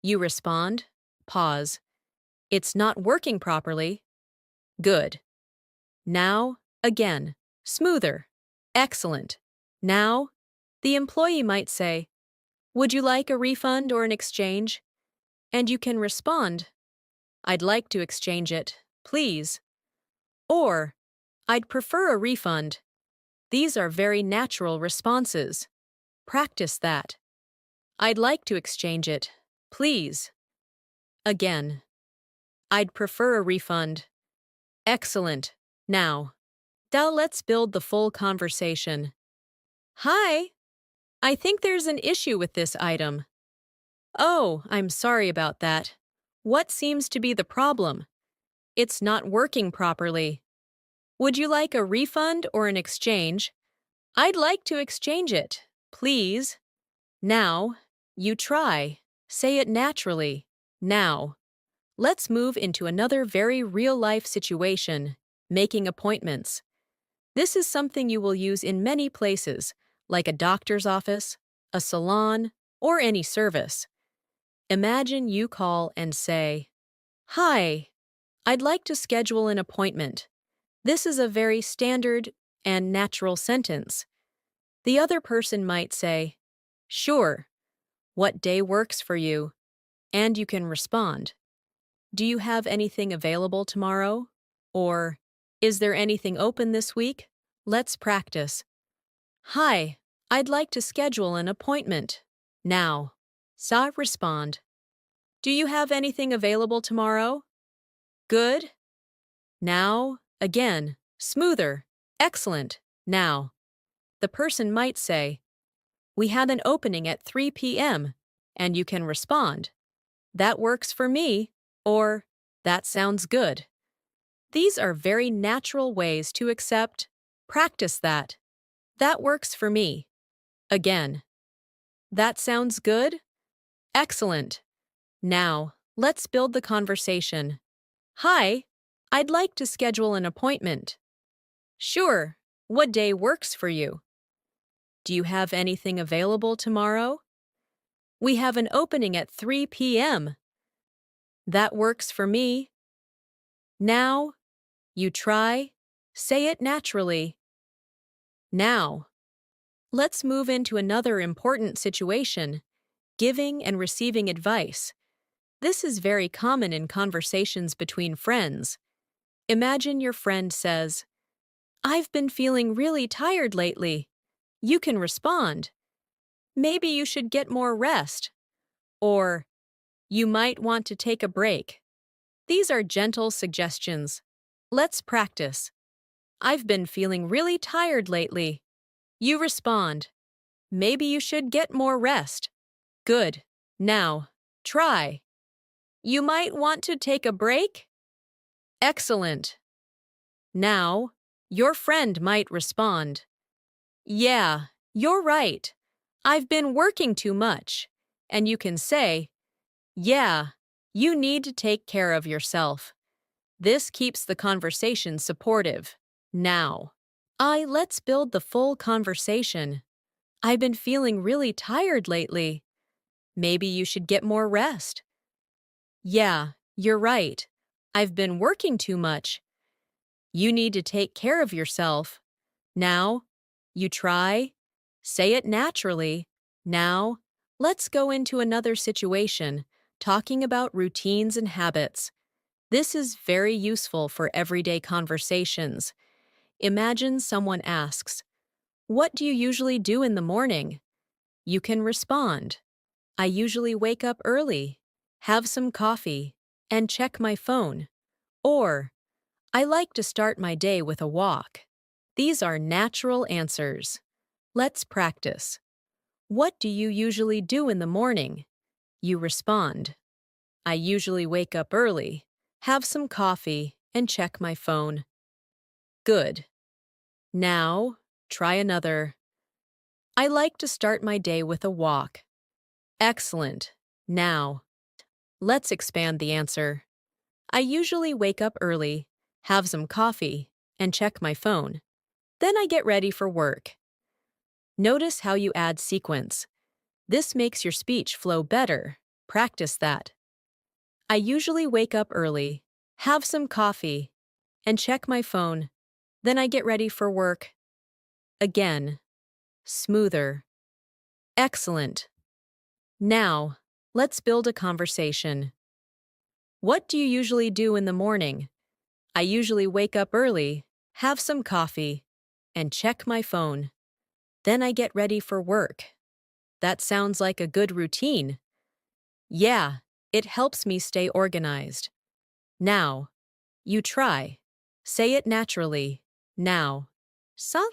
Speaker 1: You respond, pause. It's not working properly. Good. Now, again, smoother. Excellent. Now, the employee might say, Would you like a refund or an exchange? And you can respond, I'd like to exchange it, please. Or, I'd prefer a refund. These are very natural responses. Practice that. I'd like to exchange it, please. Again, I'd prefer a refund. Excellent. Now let's build the full conversation. Hi, I think there's an issue with this item. Oh, I'm sorry about that. What seems to be the problem? It's not working properly. Would you like a refund or an exchange? I'd like to exchange it, please. Now, You try. Say it naturally. Now, let's move into another very real-life situation, making appointments. This is something you will use in many places, like a doctor's office, a salon, or any service. Imagine you call and say, "Hi, I'd like to schedule an appointment." This is a very standard and natural sentence. The other person might say, "Sure, what day works for you?" And you can respond, "Do you have anything available tomorrow?" Or, "Is there anything open this week?" Let's practice. "Hi, I'd like to schedule an appointment." Now, respond, "Do you have anything available tomorrow?" Good. Now, again, smoother. Excellent. Now, the person might say, "We have an opening at 3 p.m." And you can respond, "That works for me," or "That sounds good." These are very natural ways to accept. Practice that. That works for me. Again, that sounds good. Excellent. Now, let's build the conversation. Hi, I'd like to schedule an appointment. Sure. What day works for you? Do you have anything available tomorrow? We have an opening at 3 p.m. That works for me. Now, you try. Say it naturally. Now, let's move into another important situation, giving and receiving advice. This is very common in conversations between friends. Imagine your friend says, "I've been feeling really tired lately." You can respond, "Maybe you should get more rest." Or, "You might want to take a break." These are gentle suggestions. Let's practice. "I've been feeling really tired lately." You respond, "Maybe you should get more rest." Good. Now, try. "You might want to take a break." Excellent. Now, your friend might respond, "Yeah, you're right. I've been working too much." And you can say, "Yeah, you need to take care of yourself." This keeps the conversation supportive. Now, let's build the full conversation. "I've been feeling really tired lately. Maybe you should get more rest." "Yeah, you're right. I've been working too much." You need to take care of yourself. Now, you try. Say it naturally. Now, let's go into another situation, talking about routines and habits. This is very useful for everyday conversations. Imagine someone asks, "What do you usually do in the morning?" You can respond, "I usually wake up early, have some coffee, and check my phone." Or, "I like to start my day with a walk." These are natural answers. Let's practice. "What do you usually do in the morning?" You respond, "I usually wake up early, have some coffee, and check my phone." Good. Now, try another. "I like to start my day with a walk." Excellent. Now, let's expand the answer. "I usually wake up early, have some coffee, and check my phone. Then I get ready for work." Notice how you add sequence. This makes your speech flow better. Practice that. "I usually wake up early, have some coffee, and check my phone. Then I get ready for work." Again, smoother. Excellent. Now, let's build a conversation. "What do you usually do in the morning?" "I usually wake up early, have some coffee, and check my phone. Then I get ready for work." That sounds like a good routine. Yeah, it helps me stay organized. Now, you try. Say it naturally. Now.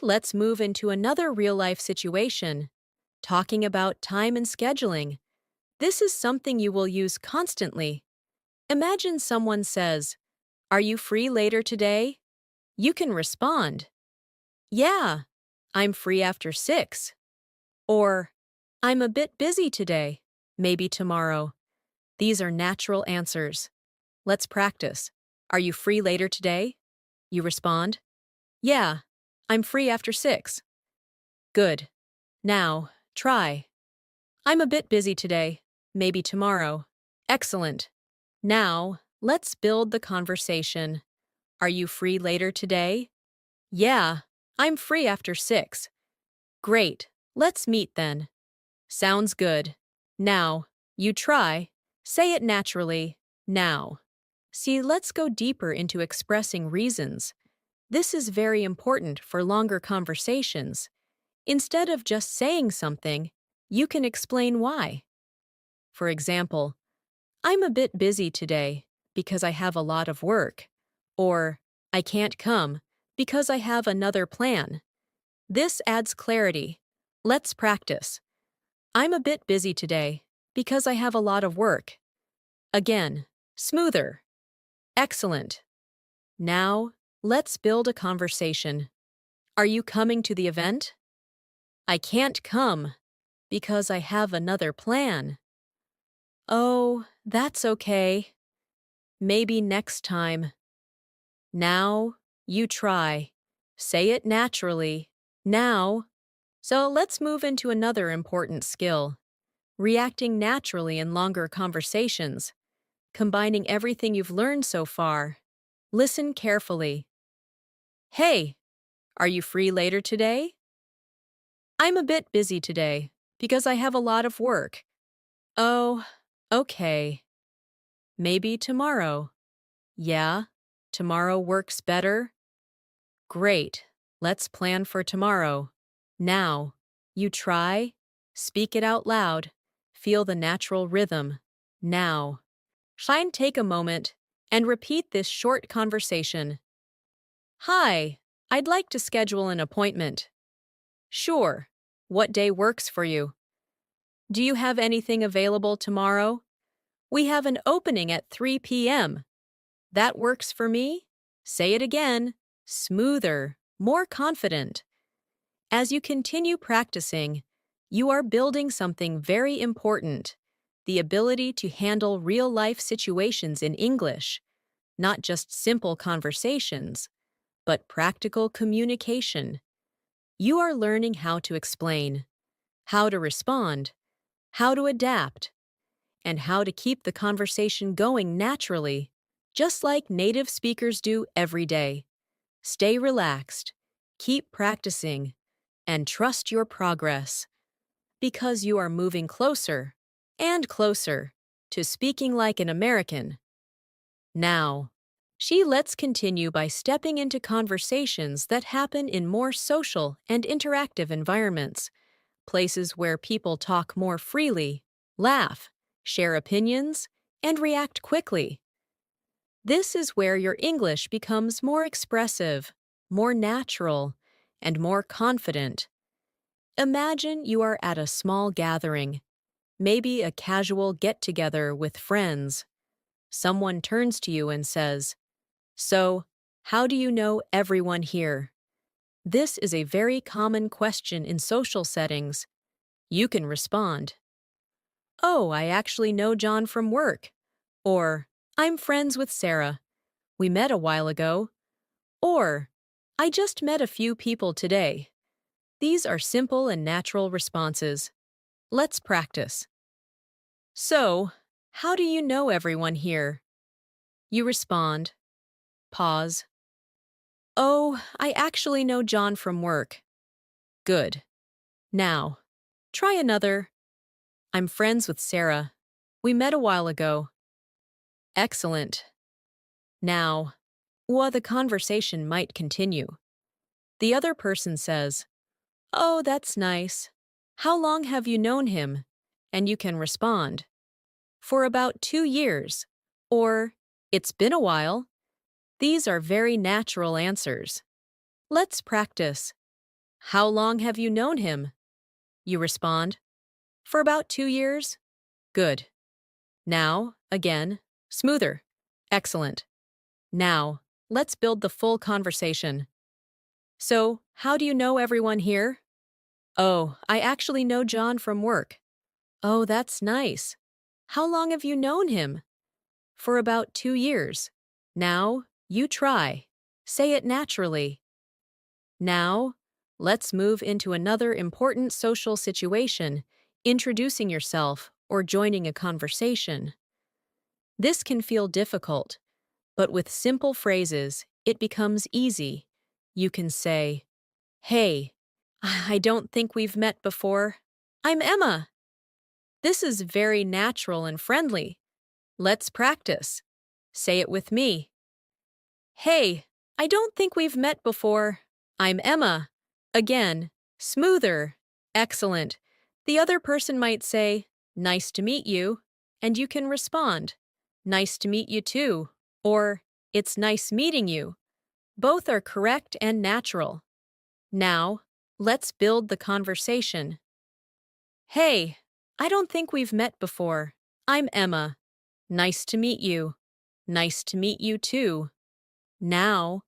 Speaker 1: Let's move into another real-life situation, talking about time and scheduling. This is something you will use constantly. Imagine someone says, "Are you free later today?" You can respond, "Yeah, I'm free after 6." Or, "I'm a bit busy today." maybe tomorrow. These are natural answers. Let's practice. Are you free later today? You respond, yeah, I'm free after 6. Good. Now, try. I'm a bit busy today. Maybe tomorrow. Excellent. Now, let's build the conversation. Are you free later today? Yeah, I'm free after 6. Great. Let's meet then. Sounds good. Now, you try. Say it naturally. Now. See, let's go deeper into expressing reasons. This is very important for longer conversations. Instead of just saying something, you can explain why. For example, I'm a bit busy today because I have a lot of work. Or, I can't come because I have another plan. This adds clarity. Let's practice. I'm a bit busy today because I have a lot of work. Again, smoother. Excellent. Now, let's build a conversation. Are you coming to the event? I can't come because I have another plan. Oh, that's okay. Maybe next time. Now, you try. Say it naturally. Now. So let's move into another important skill. Reacting naturally in longer conversations. Combining everything you've learned so far. Listen carefully. Hey, are you free later today? I'm a bit busy today because I have a lot of work. Oh, okay. Maybe tomorrow. Yeah, tomorrow works better. Great. Let's plan for tomorrow. Now, you try, speak it out loud, feel the natural rhythm. Now. Try and take a moment and repeat this short conversation. Hi, I'd like to schedule an appointment. Sure. What day works for you? Do you have anything available tomorrow? We have an opening at 3 p.m. That works for me? Say it again. Smoother, more confident. As you continue practicing, you are building something very important, the ability to handle real-life situations in English, not just simple conversations, but practical communication. You are learning how to explain, how to respond, how to adapt, and how to keep the conversation going naturally, just like native speakers do every day. Stay relaxed, keep practicing, and trust your progress, because you are moving closer and closer to speaking like an American. Now, let's continue by stepping into conversations that happen in more social and interactive environments, places where people talk more freely, laugh, share opinions, and react quickly. This is where your English becomes more expressive, more natural, and more confident. Imagine you are at a small gathering, maybe a casual get-together with friends. Someone turns to you and says, "So, how do you know everyone here?" This is a very common question in social settings. You can respond, "Oh, I actually know John from work." Or, "I'm friends with Sarah. We met a while ago." Or, "I just met a few people today." These are simple and natural responses. Let's practice. So, how do you know everyone here? You respond, pause. Oh, I actually know John from work. Good. Now, try another. I'm friends with Sarah. We met a while ago. Excellent. Now, the conversation might continue. The other person says, "Oh, that's nice. How long have you known him?" And you can respond, "For about 2 years." Or, "It's been a while." These are very natural answers. Let's practice. How long have you known him? You respond, "For about 2 years." Good. Now, again, smoother. Excellent. Now, let's build the full conversation. So, how do you know everyone here? Oh, I actually know John from work. Oh, that's nice. How long have you known him? For about 2 years. Now, you try. Say it naturally. Now, let's move into another important social situation, introducing yourself or joining a conversation. This can feel difficult, but with simple phrases, it becomes easy. You can say, "Hey, I don't think we've met before. I'm Emma." This is very natural and friendly. Let's practice. Say it with me. "Hey, I don't think we've met before. I'm Emma." Again, smoother. Excellent. The other person might say, "Nice to meet you," and you can respond, "Nice to meet you too," or "It's nice meeting you." Both are correct and natural. Now, let's build the conversation. "Hey, I don't think we've met before. I'm Emma. Nice to meet you." "Nice to meet you too." Now,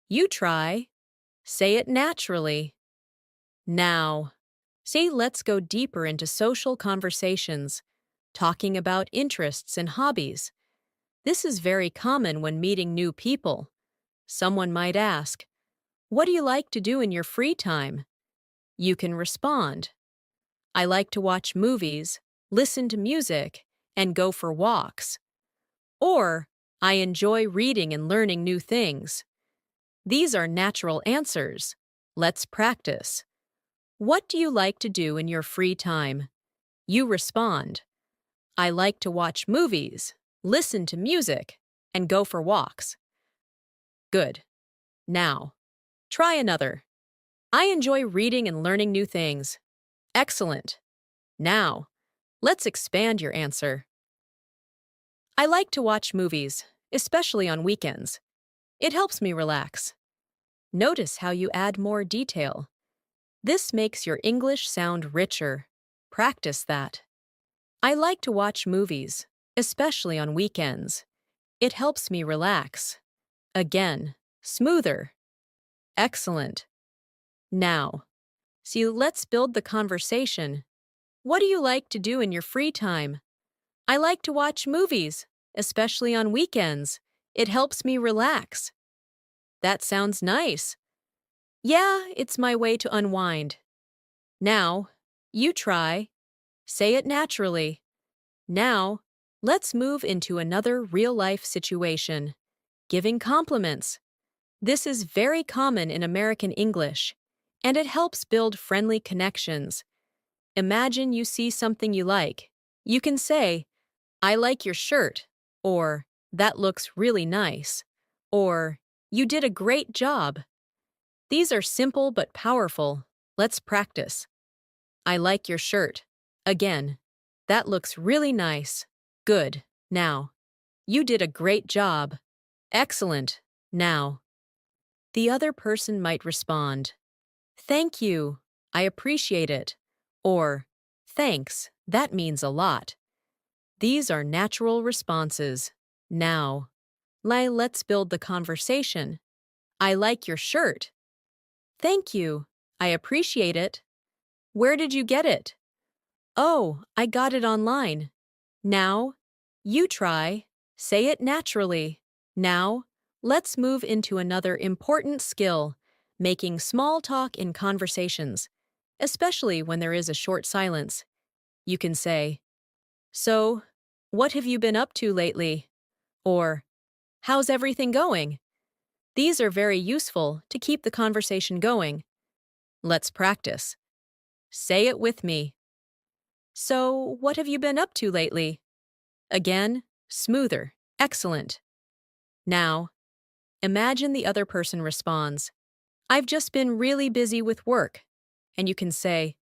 Speaker 1: you try. Say it naturally. Now. See, let's go deeper into social conversations, talking about interests and hobbies. This is very common when meeting new people. Someone might ask, "What do you like to do in your free time?" You can respond, "I like to watch movies, listen to music, and go for walks." Or, "I enjoy reading and learning new things." These are natural answers. Let's practice. What do you like to do in your free time? You respond, "I like to watch movies, listen to music, and go for walks." Good. Now, try another. "I enjoy reading and learning new things." Excellent. Now, let's expand your answer. "I like to watch movies, especially on weekends. It helps me relax." Notice how you add more detail. This makes your English sound richer. Practice that. "I like to watch movies, especially on weekends. It helps me relax." Again, smoother. Excellent. Now, see, let's build the conversation. What do you like to do in your free time? "I like to watch movies, especially on weekends. It helps me relax." That sounds nice. "Yeah, it's my way to unwind." Now, you try. Say it naturally. Now, let's move into another real-life situation. Giving compliments. This is very common in American English, and it helps build friendly connections. Imagine you see something you like. You can say, "I like your shirt," or "That looks really nice," or "You did a great job." These are simple but powerful. Let's practice. "I like your shirt." Again, "That looks really nice." Good. Now, "You did a great job." Excellent. Now, the other person might respond, "Thank you. I appreciate it." Or, "Thanks. That means a lot." These are natural responses. Now, let's build the conversation. "I like your shirt." "Thank you. I appreciate it." "Where did you get it?" "Oh, I got it online." Now, you try. Say it naturally. Now, let's move into another important skill, making small talk in conversations, especially when there is a short silence. You can say, "So, what have you been up to lately?" Or, "How's everything going?" These are very useful to keep the conversation going. Let's practice. Say it with me. "So, what have you been up to lately?" Again, smoother. Excellent. Now, imagine the other person responds, "I've just been really busy with work." And you can say,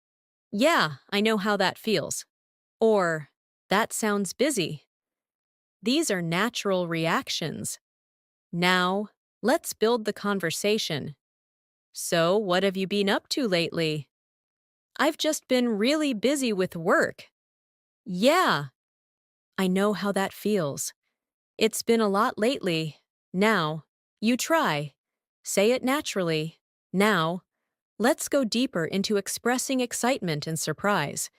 Speaker 1: "Yeah, I know how that feels." Or, "That sounds busy." These are natural reactions. Now, let's build the conversation. "So, what have you been up to lately?" "I've just been really busy with work." "Yeah, I know how that feels. It's been a lot lately." Now, you try. Say it naturally. Now, let's go deeper into expressing excitement and surprise.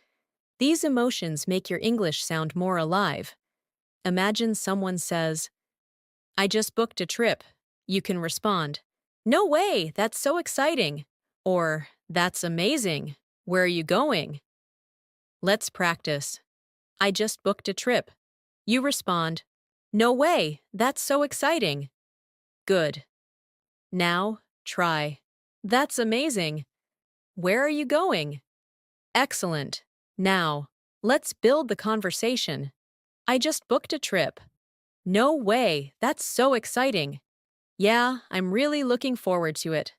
Speaker 1: These emotions make your English sound more alive. Imagine someone says, I just booked a trip. You can respond, No way, that's so exciting. Or, That's amazing. Where are you going? Let's practice. I just booked a trip. You respond, No way, that's so exciting. Good. Now, try. That's amazing. Where are you going? Excellent. Now, let's build the conversation. I just booked a trip. No way, that's so exciting. Yeah, I'm really looking forward to it.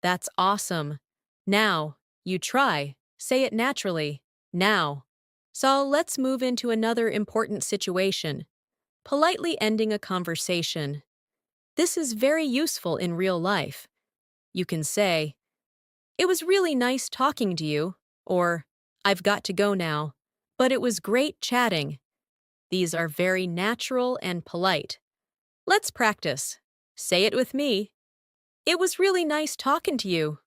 Speaker 1: That's awesome. Now, you try. Say it naturally. Now. So let's move into another important situation. Politely ending a conversation. This is very useful in real life. You can say, It was really nice talking to you, or I've got to go now, but it was great chatting. These are very natural and polite. Let's practice. Say it with me. It was really nice talking to you.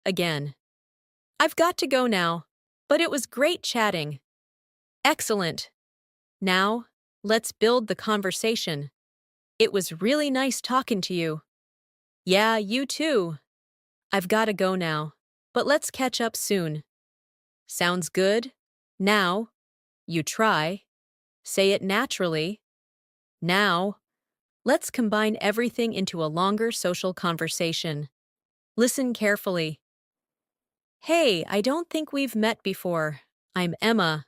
Speaker 1: Again. I've got to go now, but it was great chatting. Excellent. Now, let's build the conversation. It was really nice talking to you. Yeah, you too. I've got to go now, but let's catch up soon. Sounds good? Now, you try. Say it naturally. Now, let's combine everything into a longer social conversation. Listen carefully. Hey, I don't think we've met before. I'm Emma.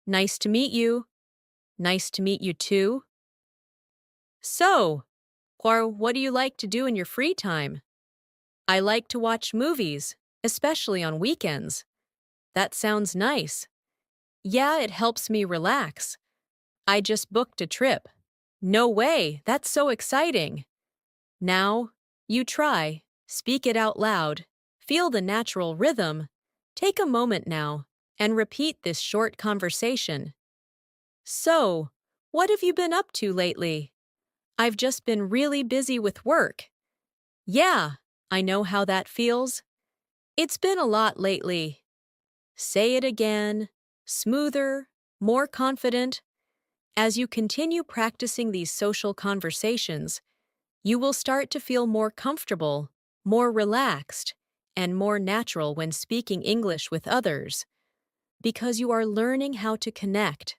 Speaker 1: Nice to meet you. Nice to meet you too. So, or what do you like to do in your free time? I like to watch movies, especially on weekends. That sounds nice. Yeah, it helps me relax. I just booked a trip. No way, that's so exciting. Now, you try. Speak it out loud. Feel the natural rhythm. Take a moment now and repeat this short conversation. So, what have you been up to lately? I've just been really busy with work. Yeah, I know how that feels. It's been a lot lately. Say it again, smoother, more confident. As you continue practicing these social conversations, you will start to feel more comfortable, more relaxed, and more natural when speaking English with others, because you are learning how to connect,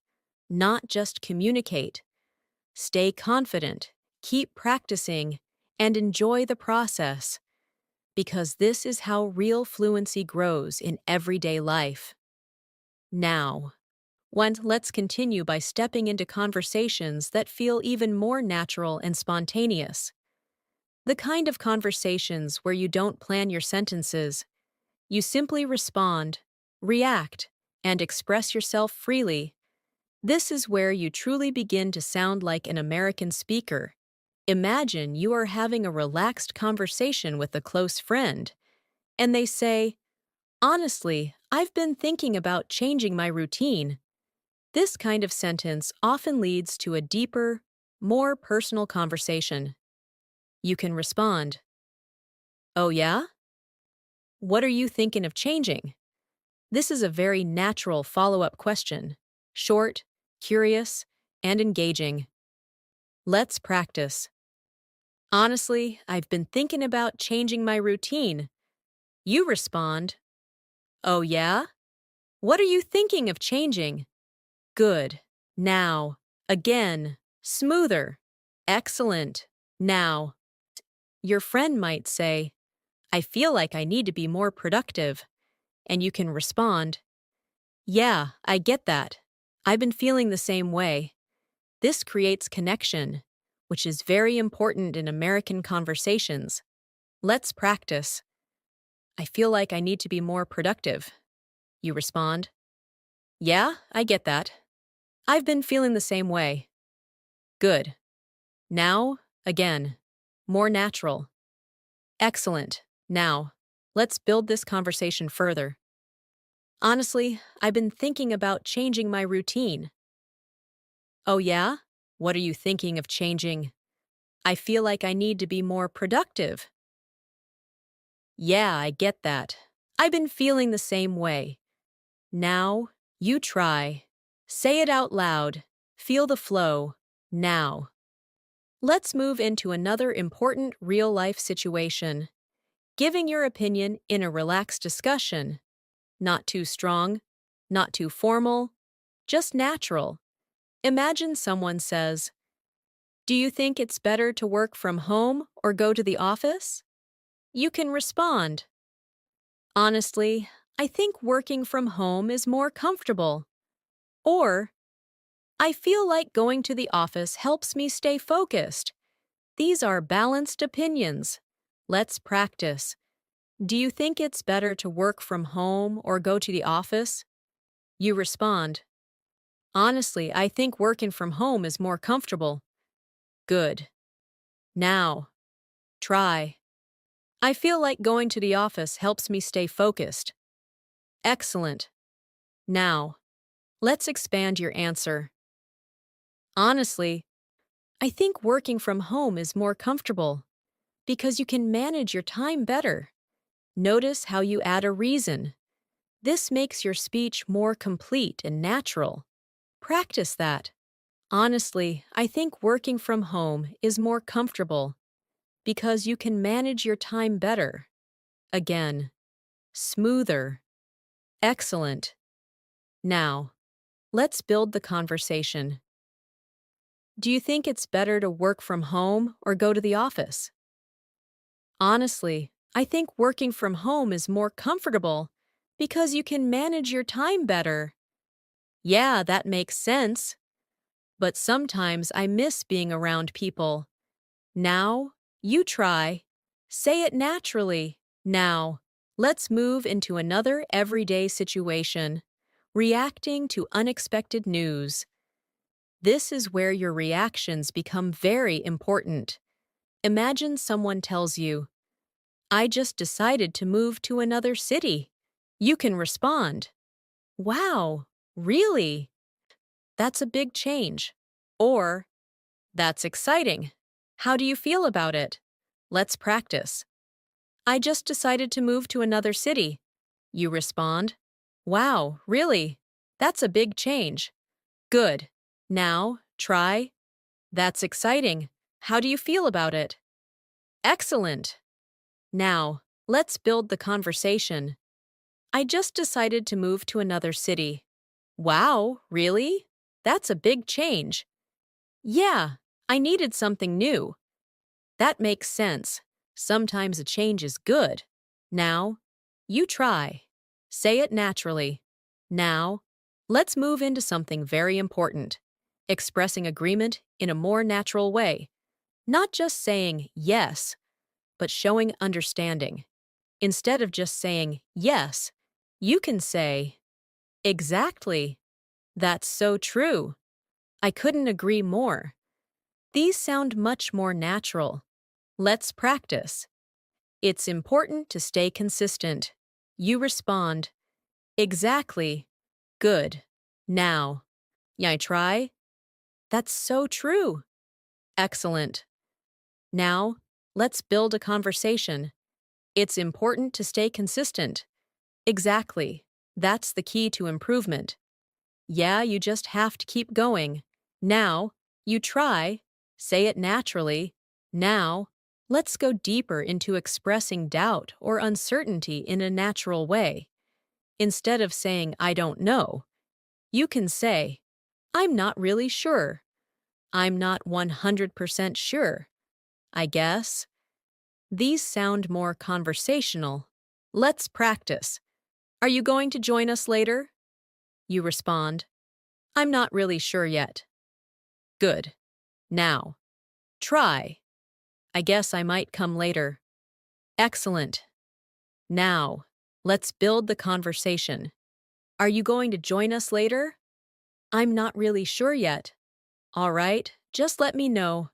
Speaker 1: not just communicate. Stay confident, keep practicing, and enjoy the process, because this is how real fluency grows in everyday life. Now, let's continue by stepping into conversations that feel even more natural and spontaneous. The kind of conversations where you don't plan your sentences. You simply respond, react, and express yourself freely. This is where you truly begin to sound like an American speaker. Imagine you are having a relaxed conversation with a close friend, and they say, Honestly, I've been thinking about changing my routine. This kind of sentence often leads to a deeper, more personal conversation. You can respond, Oh, yeah? What are you thinking of changing? This is a very natural follow-up question. Short, curious, and engaging. Let's practice. Honestly, I've been thinking about changing my routine. You respond, Oh, yeah? What are you thinking of changing? Good. Now. Again. Smoother. Excellent. Now. Your friend might say, I feel like I need to be more productive. And you can respond, Yeah, I get that. I've been feeling the same way. This creates connection, which is very important in American conversations. Let's practice. I feel like I need to be more productive. You respond, Yeah, I get that. I've been feeling the same way. Good. Now, again. More natural. Excellent. Now, let's build this conversation further. Honestly, I've been thinking about changing my routine. Oh, yeah? What are you thinking of changing? I feel like I need to be more productive. Yeah, I get that. I've been feeling the same way. Now, you try. Say it out loud. Feel the flow. Now. Let's move into another important real-life situation. Giving your opinion in a relaxed discussion. Not too strong, not too formal, just natural. Imagine someone says, "Do you think it's better to work from home or go to the office?" You can respond, "Honestly, I think working from home is more comfortable." Or, "I feel like going to the office helps me stay focused." These are balanced opinions. Let's practice. Do you think it's better to work from home or go to the office? You respond, "Honestly, I think working from home is more comfortable." Good. Now, try. "I feel like going to the office helps me stay focused." Excellent. Now, let's expand your answer. "Honestly, I think working from home is more comfortable because you can manage your time better." Notice how you add a reason. This makes your speech more complete and natural. Practice that. "Honestly, I think working from home is more comfortable because you can manage your time better." Again, smoother. Excellent. Now, let's build the conversation. Do you think it's better to work from home or go to the office? Honestly, I think working from home is more comfortable because you can manage your time better. Yeah, that makes sense. But sometimes I miss being around people. Now, you try. Say it naturally. Now, let's move into another everyday situation. Reacting to unexpected news. This is where your reactions become very important. Imagine someone tells you, "I just decided to move to another city." You can respond, "Wow, really? That's a big change." Or, "That's exciting. How do you feel about it?" Let's practice. "I just decided to move to another city." You respond, "Wow, really? That's a big change." Good. Now, try, "That's exciting. How do you feel about it?" Excellent. Now, let's build the conversation. "I just decided to move to another city." Wow, really? That's a big change. Yeah, I needed something new. That makes sense. Sometimes a change is good. Now, you try. Say it naturally. Now, let's move into something very important. Expressing agreement in a more natural way. Not just saying yes, but showing understanding. Instead of just saying yes, you can say, "Exactly. That's so true. I couldn't agree more." These sound much more natural. Let's practice. It's important to stay consistent. You respond, "Exactly. Good. Now, I try." That's so true. Excellent. Now, let's build a conversation. It's important to stay consistent. Exactly. That's the key to improvement. Yeah, you just have to keep going. Now, you try. Say it naturally. Now, let's go deeper into expressing doubt or uncertainty in a natural way. Instead of saying, "I don't know," you can say, "I'm not really sure." "I'm not 100% sure, I guess." These sound more conversational. Let's practice. "Are you going to join us later?" You respond, "I'm not really sure yet." Good. Now, try. "I guess I might come later." Excellent. Now, let's build the conversation. "Are you going to join us later?" "I'm not really sure yet." "All right, just let me know."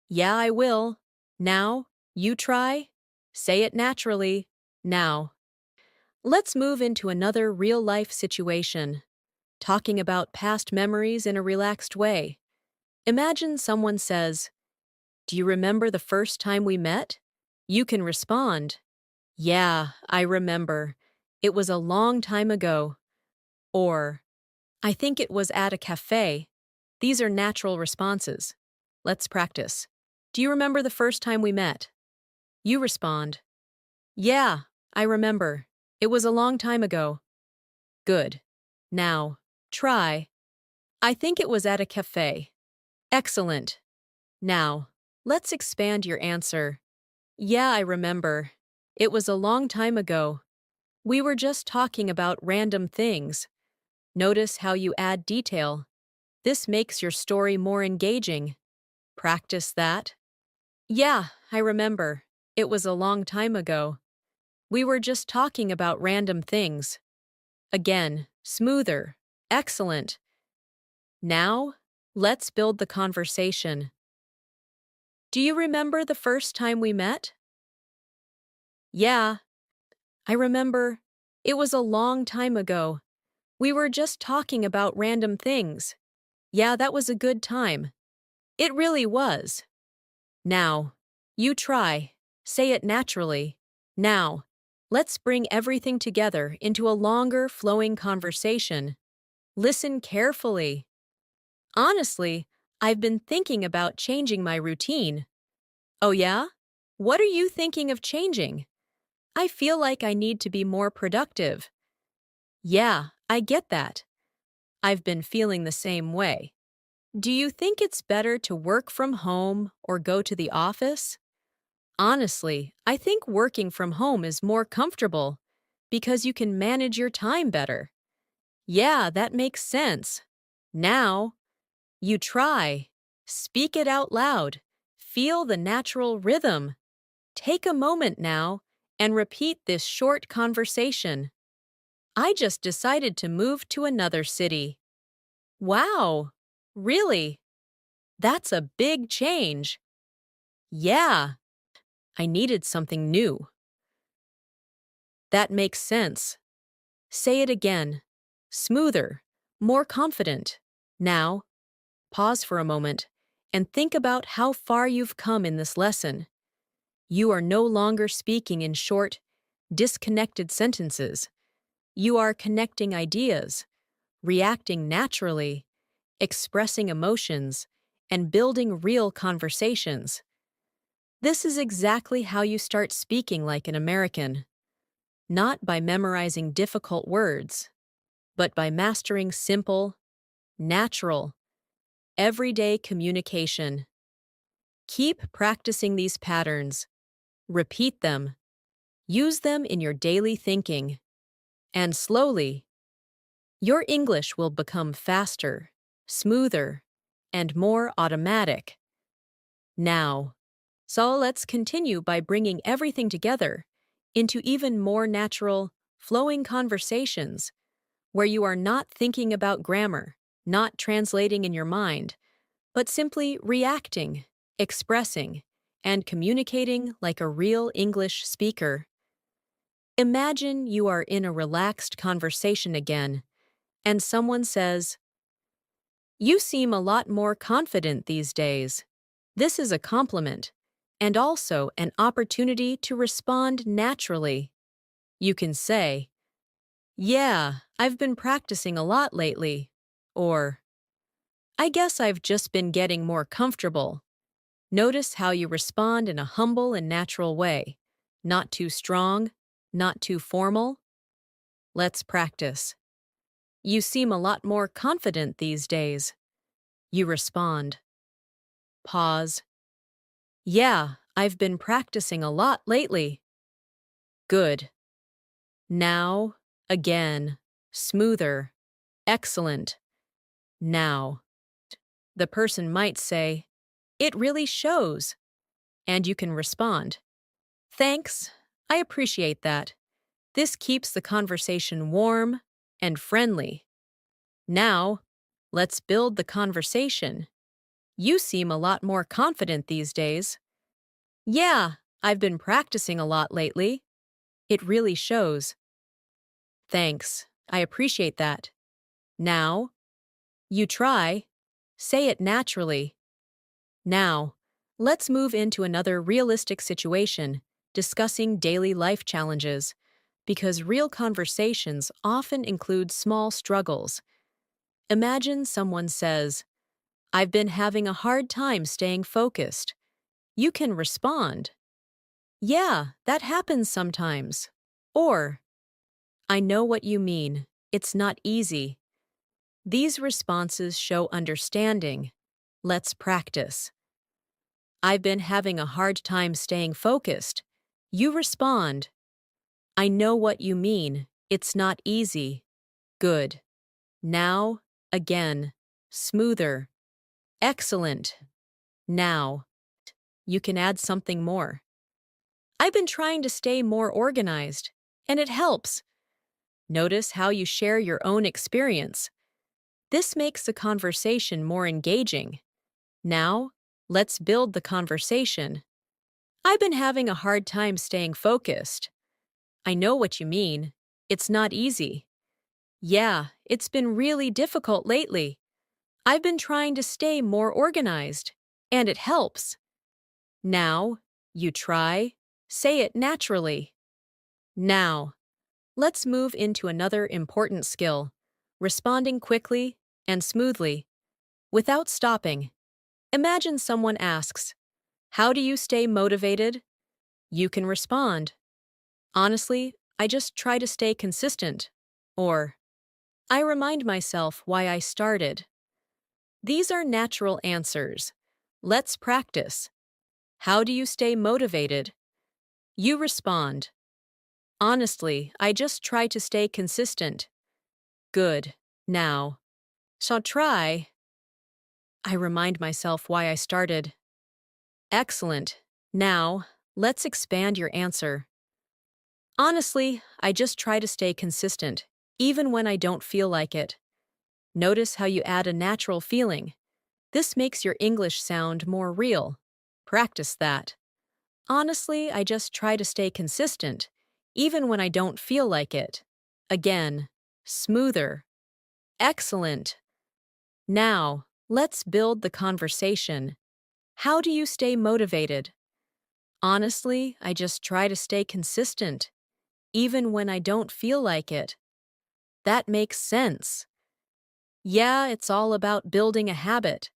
Speaker 1: "Yeah, I will." Now, you try. Say it naturally. Now, let's move into another real-life situation. Talking about past memories in a relaxed way. Imagine someone says, "Do you remember the first time we met?" You can respond, "Yeah, I remember. It was a long time ago." Or, I think it was at a cafe. These are natural responses. Let's practice. Do you remember the first time we met? You respond, yeah, I remember. It was a long time ago. Good. Now, try. I think it was at a cafe. Excellent. Now, let's expand your answer. Yeah, I remember. It was a long time ago. We were just talking about random things. Notice how you add detail. This makes your story more engaging. Practice that. Yeah, I remember. It was a long time ago. We were just talking about random things. Again, smoother. Excellent. Now, let's build the conversation. Do you remember the first time we met? Yeah, I remember. It was a long time ago. We were just talking about random things. Yeah, that was a good time. It really was. Now, you try. Say it naturally. Now, let's bring everything together into a longer, flowing conversation. Listen carefully. Honestly, I've been thinking about changing my routine. Oh, yeah? What are you thinking of changing? I feel like I need to be more productive. Yeah, I get that. I've been feeling the same way. Do you think it's better to work from home or go to the office? Honestly, I think working from home is more comfortable because you can manage your time better. Yeah, that makes sense. Now, you try. Speak it out loud. Feel the natural rhythm. Take a moment now and repeat this short conversation. I just decided to move to another city. Wow, really? That's a big change. Yeah, I needed something new. That makes sense. Say it again. Smoother, more confident. Now, pause for a moment and think about how far you've come in this lesson. You are no longer speaking in short, disconnected sentences. You are connecting ideas, reacting naturally, expressing emotions, and building real conversations. This is exactly how you start speaking like an American, not by memorizing difficult words, but by mastering simple, natural, everyday communication. Keep practicing these patterns. Repeat them. Use them in your daily thinking. And slowly, your English will become faster, smoother, and more automatic. Now, so let's continue by bringing everything together into even more natural, flowing conversations where you are not thinking about grammar, not translating in your mind, but simply reacting, expressing, and communicating like a real English speaker. Imagine you are in a relaxed conversation again, and someone says, "You seem a lot more confident these days." This is a compliment, and also an opportunity to respond naturally. You can say, "Yeah, I've been practicing a lot lately," or, "I guess I've just been getting more comfortable." Notice how you respond in a humble and natural way. Not too strong, not too formal. Let's practice. You seem a lot more confident these days. You respond. Pause. Yeah, I've been practicing a lot lately. Good. Now, again. Smoother. Excellent. Now. The person might say, "It really shows." And you can respond, "Thanks, I appreciate that." This keeps the conversation warm and friendly. Now, let's build the conversation. You seem a lot more confident these days. Yeah, I've been practicing a lot lately. It really shows. Thanks, I appreciate that. Now, you try. Say it naturally. Now, let's move into another realistic situation, discussing daily life challenges, because real conversations often include small struggles. Imagine someone says, I've been having a hard time staying focused. You can respond, yeah, that happens sometimes. Or, I know what you mean. It's not easy. These responses show understanding. Let's practice. I've been having a hard time staying focused. You respond, I know what you mean. It's not easy. Good. Now, again. Smoother. Excellent. Now. You can add something more. I've been trying to stay more organized, and it helps. Notice how you share your own experience. This makes the conversation more engaging. Now, let's build the conversation. I've been having a hard time staying focused. I know what you mean. It's not easy. Yeah, it's been really difficult lately. I've been trying to stay more organized, and it helps. Now, you try. Say it naturally. Now, let's move into another important skill, responding quickly and smoothly, without stopping. Imagine someone asks, how do you stay motivated? You can respond, honestly, I just try to stay consistent. Or, I remind myself why I started. These are natural answers. Let's practice. How do you stay motivated? You respond, honestly, I just try to stay consistent. Good. Now. So try. I remind myself why I started. Excellent. Now, let's expand your answer. Honestly, I just try to stay consistent, even when I don't feel like it. Notice how you add a natural feeling. This makes your English sound more real. Practice that. Honestly, I just try to stay consistent, even when I don't feel like it. Again, smoother. Excellent. Now, let's build the conversation. How do you stay motivated? Honestly, I just try to stay consistent, even when I don't feel like it. That makes sense. Yeah, it's all about building a habit.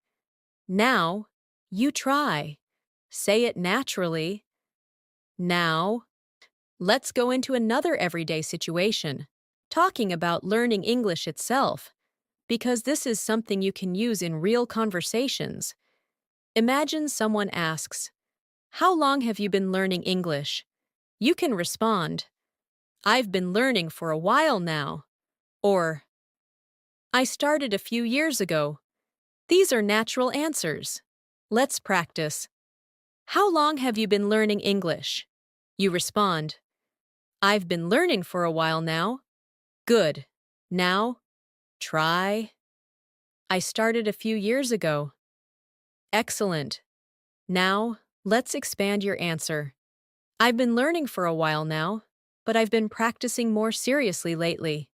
Speaker 1: Now, you try. Say it naturally. Now, let's go into another everyday situation, talking about learning English itself, because this is something you can use in real conversations. Imagine someone asks, how long have you been learning English? You can respond, I've been learning for a while now. Or, I started a few years ago. These are natural answers. Let's practice. How long have you been learning English? You respond, I've been learning for a while now. Good. Now, try. I started a few years ago. Excellent. Now, let's expand your answer. I've been learning for a while now, but I've been practicing more seriously lately.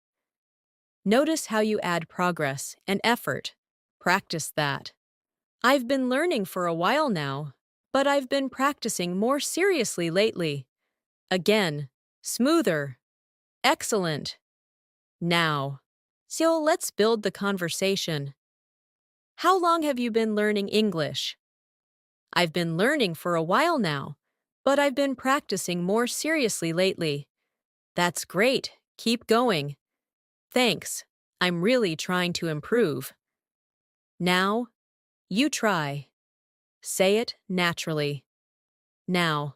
Speaker 1: Notice how you add progress and effort. Practice that. I've been learning for a while now, but I've been practicing more seriously lately. Again, smoother. Excellent. Now. So let's build the conversation. How long have you been learning English? I've been learning for a while now, but I've been practicing more seriously lately. That's great. Keep going. Thanks. I'm really trying to improve. Now, you try. Say it naturally. Now,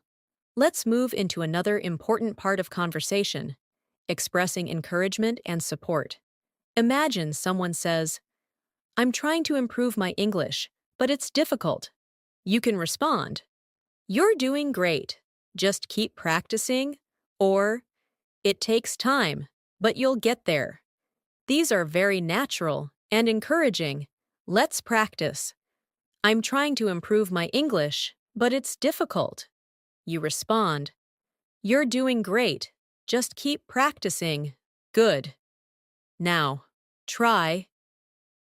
Speaker 1: let's move into another important part of conversation, expressing encouragement and support. Imagine someone says, I'm trying to improve my English, but it's difficult. You can respond, you're doing great. Just keep practicing. Or, it takes time, but you'll get there. These are very natural and encouraging. Let's practice. I'm trying to improve my English, but it's difficult. You respond, you're doing great. Just keep practicing. Good. Now, try.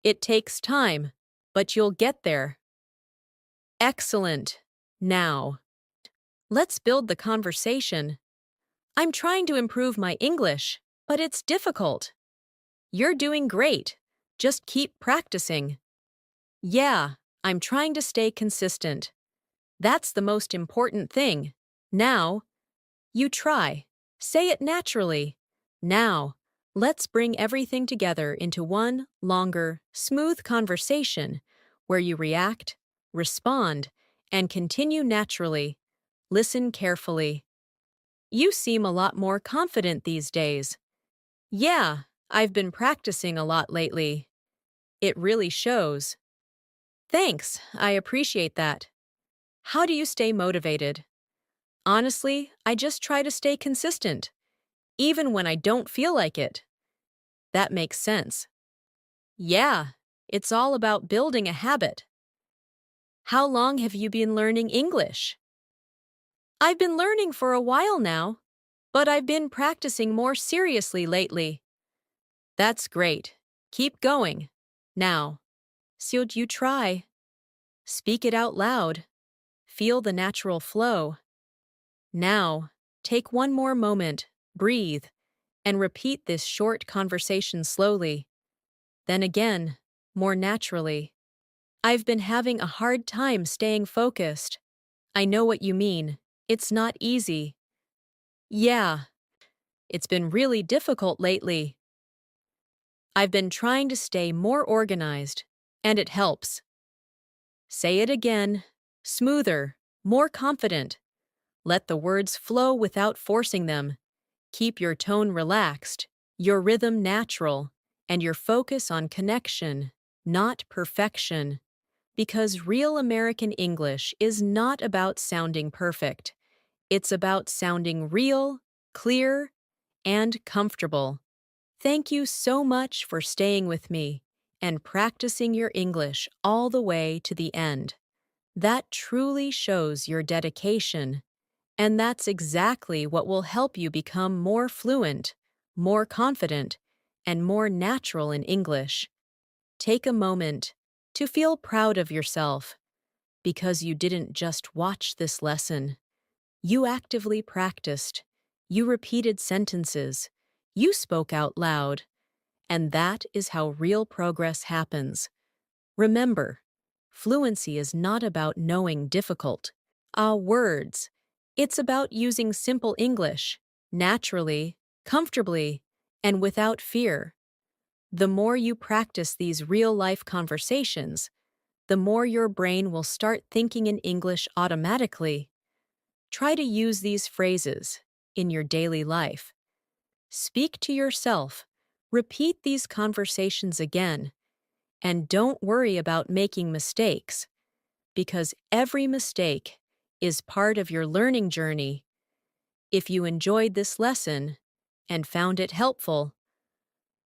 Speaker 1: It takes time, but you'll get there. Excellent. Now, let's build the conversation. I'm trying to improve my English, but it's difficult. You're doing great. Just keep practicing. Yeah, I'm trying to stay consistent. That's the most important thing. Now, you try. Say it naturally. Now, let's bring everything together into one longer, smooth conversation where you react, respond, and continue naturally. Listen carefully. You seem a lot more confident these days. Yeah, I've been practicing a lot lately. It really shows. Thanks, I appreciate that. How do you stay motivated? Honestly, I just try to stay consistent, even when I don't feel like it. That makes sense. Yeah, it's all about building a habit. How long have you been learning English? I've been learning for a while now, but I've been practicing more seriously lately. That's great. Keep going. Now, should you try? Speak it out loud. Feel the natural flow. Now, take one more moment, breathe, and repeat this short conversation slowly. Then again, more naturally. I've been having a hard time staying focused. I know what you mean. It's not easy. Yeah, it's been really difficult lately. I've been trying to stay more organized, and it helps. Say it again, smoother, more confident. Let the words flow without forcing them. Keep your tone relaxed, your rhythm natural, and your focus on connection, not perfection. Because real American English is not about sounding perfect. It's about sounding real, clear, and comfortable. Thank you so much for staying with me and practicing your English all the way to the end. That truly shows your dedication, and that's exactly what will help you become more fluent, more confident, and more natural in English. Take a moment to feel proud of yourself because you didn't just watch this lesson. You actively practiced. You repeated sentences. You spoke out loud. And that is how real progress happens. Remember, fluency is not about knowing difficult words. It's about using simple English, naturally, comfortably, and without fear. The more you practice these real-life conversations, the more your brain will start thinking in English automatically. Try to use these phrases in your daily life. Speak to yourself. Repeat these conversations again. And don't worry about making mistakes, because every mistake is part of your learning journey. If you enjoyed this lesson and found it helpful,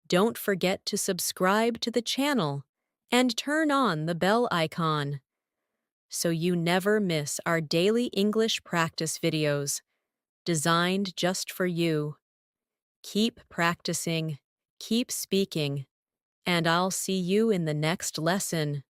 Speaker 1: don't forget to subscribe to the channel and turn on the bell icon so you never miss our daily English practice videos designed just for you. Keep practicing, keep speaking, and I'll see you in the next lesson.